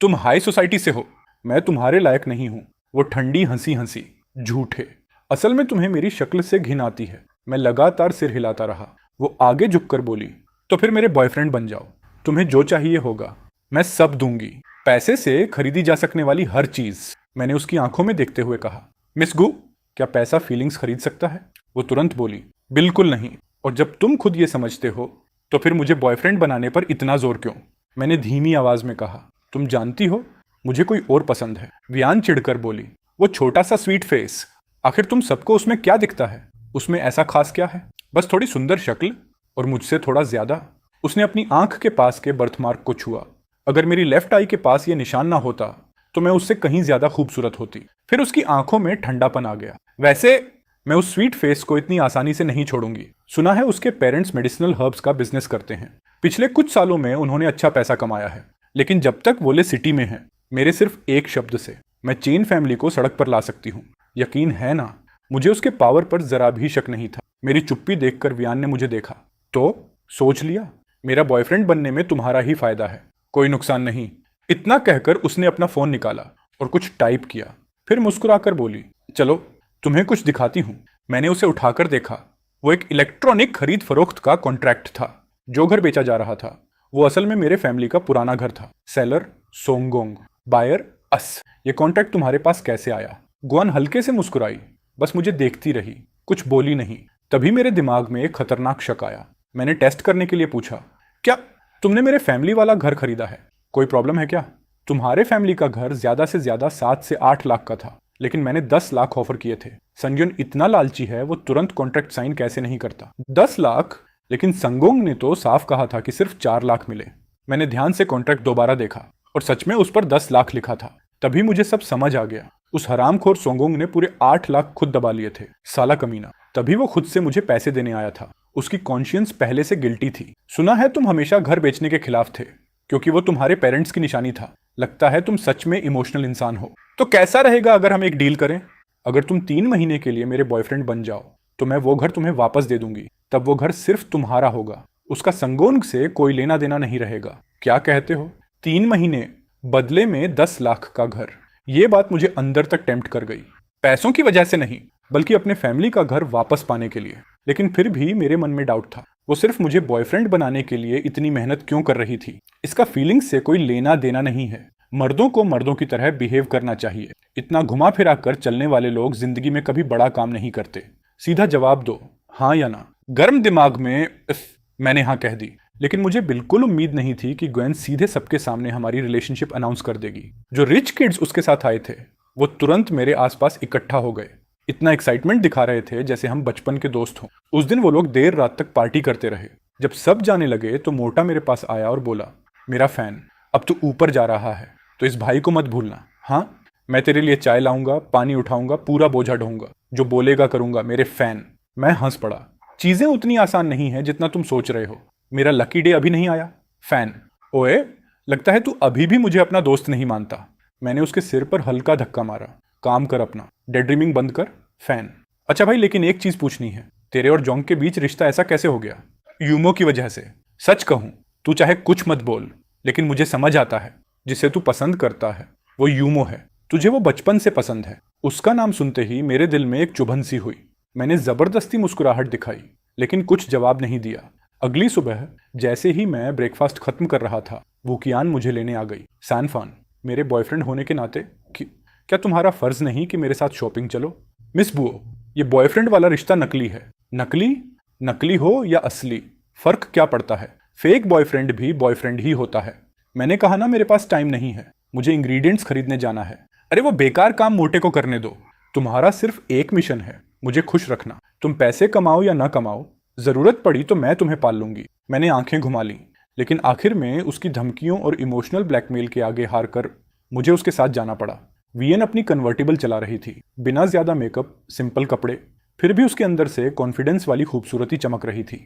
तुम हाई सोसाइटी से हो, मैं तुम्हारे लायक नहीं हूं। वो ठंडी हंसी हंसी। झूठे, असल में तुम्हें मेरी शक्ल से घिन आती है। मैं लगातार सिर हिलाता रहा। वो आगे झुककर बोली, तो फिर मेरे बॉयफ्रेंड बन जाओ, तुम्हें जो चाहिए होगा मैं सब दूंगी, पैसे से खरीदी जा सकने वाली हर चीज। मैंने उसकी आंखों में देखते हुए कहा, मिस गू, क्या पैसा फीलिंग्स खरीद सकता है? वो तुरंत बोली, बिल्कुल नहीं, और जब तुम खुद ये समझते हो तो फिर मुझे बॉयफ्रेंड बनाने पर इतना जोर क्यों? मैंने धीमी आवाज में कहा, तुम जानती हो मुझे कोई और पसंद है। वियान चिढ़कर बोली, वो छोटा सा स्वीट फेस, आखिर तुम सबको उसमें क्या दिखता है? उसमें ऐसा खास क्या है? बस थोड़ी सुंदर शक्ल और मुझसे थोड़ा ज्यादा। उसने अपनी आंख के पास के बर्थमार्क को छुआ। अगर मेरी लेफ्ट आई के पास ये निशान ना होता तो मैं उससे कहीं ज्यादा खूबसूरत होती। फिर उसकी आंखों में ठंडापन आ गया। वैसे मैं उस स्वीट फेस को इतनी आसानी से नहीं छोड़ूंगी। सुना है उसके पेरेंट्स मेडिसिनल हर्ब्स का बिजनेस करते हैं। पिछले कुछ सालों में उन्होंने अच्छा पैसा कमाया है, लेकिन जब तक वो ले सिटी में है, मेरे सिर्फ एक शब्द से मैं चेन फैमिली को सड़क पर ला सकती हूँ। यकीन है ना? मुझे उसके पावर पर जरा भी शक नहीं था। मेरी चुप्पी देखकर वियान ने मुझे देखा। तो सोच लिया, मेरा बॉयफ्रेंड बनने में तुम्हारा ही फायदा है, कोई नुकसान नहीं। इतना कहकर उसने अपना फोन निकाला और कुछ टाइप किया। फिर मुस्कुराकर बोली, चलो तुम्हें कुछ दिखाती हूँ। मैंने उसे उठाकर देखा। वो एक इलेक्ट्रॉनिक खरीद फरोख्त का कॉन्ट्रैक्ट था। जो घर बेचा जा रहा था वो असल में मेरे फैमिली का पुराना घर था। सेलर सोंगोंग, बायर अस। ये कॉन्ट्रैक्ट तुम्हारे पास कैसे आया? गुआन हल्के से मुस्कुराई, बस मुझे देखती रही, कुछ बोली नहीं। तभी मेरे दिमाग में एक खतरनाक शक आया। मैंने टेस्ट करने के लिए पूछा, क्या तुमने मेरे फैमिली वाला घर खरीदा है? कोई प्रॉब्लम है क्या? तुम्हारे फैमिली का घर ज्यादा से ज्यादा 7 से 8 लाख का था, लेकिन मैंने 10 लाख ऑफर किए थे। संग्योन इतना लालची है, वो तुरंत कॉन्ट्रैक्ट साइन कैसे नहीं करता? 10 लाख? लेकिन संगोंग ने तो साफ कहा था कि सिर्फ 4 लाख मिले। मैंने ध्यान से कॉन्ट्रैक्ट दोबारा देखा और सच में उस पर 10 लाख लिखा था। तभी मुझे सब समझ आ गया। उस हरामखोर सोंगोंग ने पूरे 8 लाख खुद दबा लिए थे, साला कमीना। तभी वो खुद से मुझे पैसे देने आया था। उसकी कॉन्शियंस पहले से गिल्टी थी। सुना है तुम हमेशा घर बेचने के खिलाफ थे, क्योंकि वो तुम्हारे पेरेंट्स की निशानी था। लगता है तुम सच में इमोशनल इंसान हो। तो कैसा रहेगा अगर हम एक डील करें? अगर तुम 3 महीने के लिए मेरे बॉयफ्रेंड बन जाओ तो मैं वो घर तुम्हें वापस दे दूंगी। तब वो घर सिर्फ तुम्हारा होगा, उसका संगोंग से कोई लेना देना नहीं रहेगा। क्या कहते हो? 3 महीने बदले में 10 लाख का घर। ये बात मुझे अंदर तक टेम्प्ट कर गई। पैसों की वजह से नहीं, बल्कि अपने फैमिली का घर वापस पाने के लिए। लेकिन फिर भी मेरे मन में डाउट था, वो सिर्फ मुझे बॉयफ्रेंड बनाने के लिए इतनी मेहनत क्यों कर रही थी? इसका फीलिंग्स से कोई लेना देना नहीं है। मर्दों को मर्दों की तरह बिहेव करना चाहिए। इतना घुमा फिरा कर चलने वाले लोग जिंदगी में कभी बड़ा काम नहीं करते। सीधा जवाब दो, हाँ या ना। गर्म दिमाग में मैंने हाँ कह दी। लेकिन मुझे बिल्कुल उम्मीद नहीं थी कि ग्वेन सीधे सबके सामने हमारी रिलेशनशिप अनाउंस कर देगी। जो रिच किड्स उसके साथ आए थे वो तुरंत मेरे आसपास इकट्ठा हो गए। इतना एक्साइटमेंट दिखा रहे थे जैसे हम बचपन के दोस्त हों। उस दिन वो लोग देर रात तक पार्टी करते रहे। जब सब जाने लगे तो मोटा मेरे पास आया और बोला, मेरा फैन, अब तू ऊपर जा रहा है तो इस भाई को मत भूलना। हाँ, मैं तेरे लिए चाय लाऊंगा, पानी उठाऊंगा, पूरा बोझा ढोऊंगा, जो बोलेगा करूंगा, मेरे फैन। मैं हंस पड़ा। चीजें उतनी आसान नहीं है जितना तुम सोच रहे हो। मेरा लकी डे अभी नहीं आया। फैन, ओए लगता है तू अभी भी मुझे अपना दोस्त नहीं मानता। मैंने उसके सिर पर हल्का धक्का मारा। काम कर अपना, डे ड्रीमिंग बंद कर। फैन, अच्छा भाई, लेकिन एक चीज पूछनी है, तेरे और जोंग के बीच रिश्ता ऐसा कैसे हो गया? यूमो की वजह से। सच कहूं, तू चाहे कुछ मत बोल, लेकिन मुझे समझ आता है जिसे तू पसंद करता है वो यूमो है। तुझे वो बचपन से पसंद है। उसका नाम सुनते ही मेरे दिल में एक चुभन सी हुई। मैंने जबरदस्ती मुस्कुराहट दिखाई, लेकिन कुछ जवाब नहीं दिया। अगली सुबह जैसे ही मैं ब्रेकफास्ट खत्म कर रहा था, वुकियान मुझे लेने आ गई। सैनफान, मेरे बॉयफ्रेंड होने के नाते क्या तुम्हारा फर्ज नहीं कि मेरे साथ शॉपिंग चलो? मिस बुओ, ये बॉयफ्रेंड वाला रिश्ता नकली है। नकली? नकली हो या असली, फर्क क्या पड़ता है? फेक बॉयफ्रेंड भी बॉयफ्रेंड ही होता है। मैंने कहा ना, मेरे पास टाइम नहीं है, मुझे इंग्रेडिएंट्स खरीदने जाना है। अरे वो बेकार काम मोटे को करने दो। तुम्हारा सिर्फ एक मिशन है, मुझे खुश रखना। तुम पैसे कमाओ या ना कमाओ, जरूरत पड़ी तो मैं तुम्हें पाल लूंगी। मैंने आंखें घुमा ली, लेकिन आखिर में उसकी धमकियों और इमोशनल ब्लैकमेल के आगे हार कर मुझे उसके साथ जाना पड़ा। वीएन अपनी कन्वर्टेबल चला रही थी, बिना ज्यादा मेकअप, सिंपल कपड़े, फिर भी उसके अंदर से कॉन्फिडेंस वाली खूबसूरती चमक रही थी।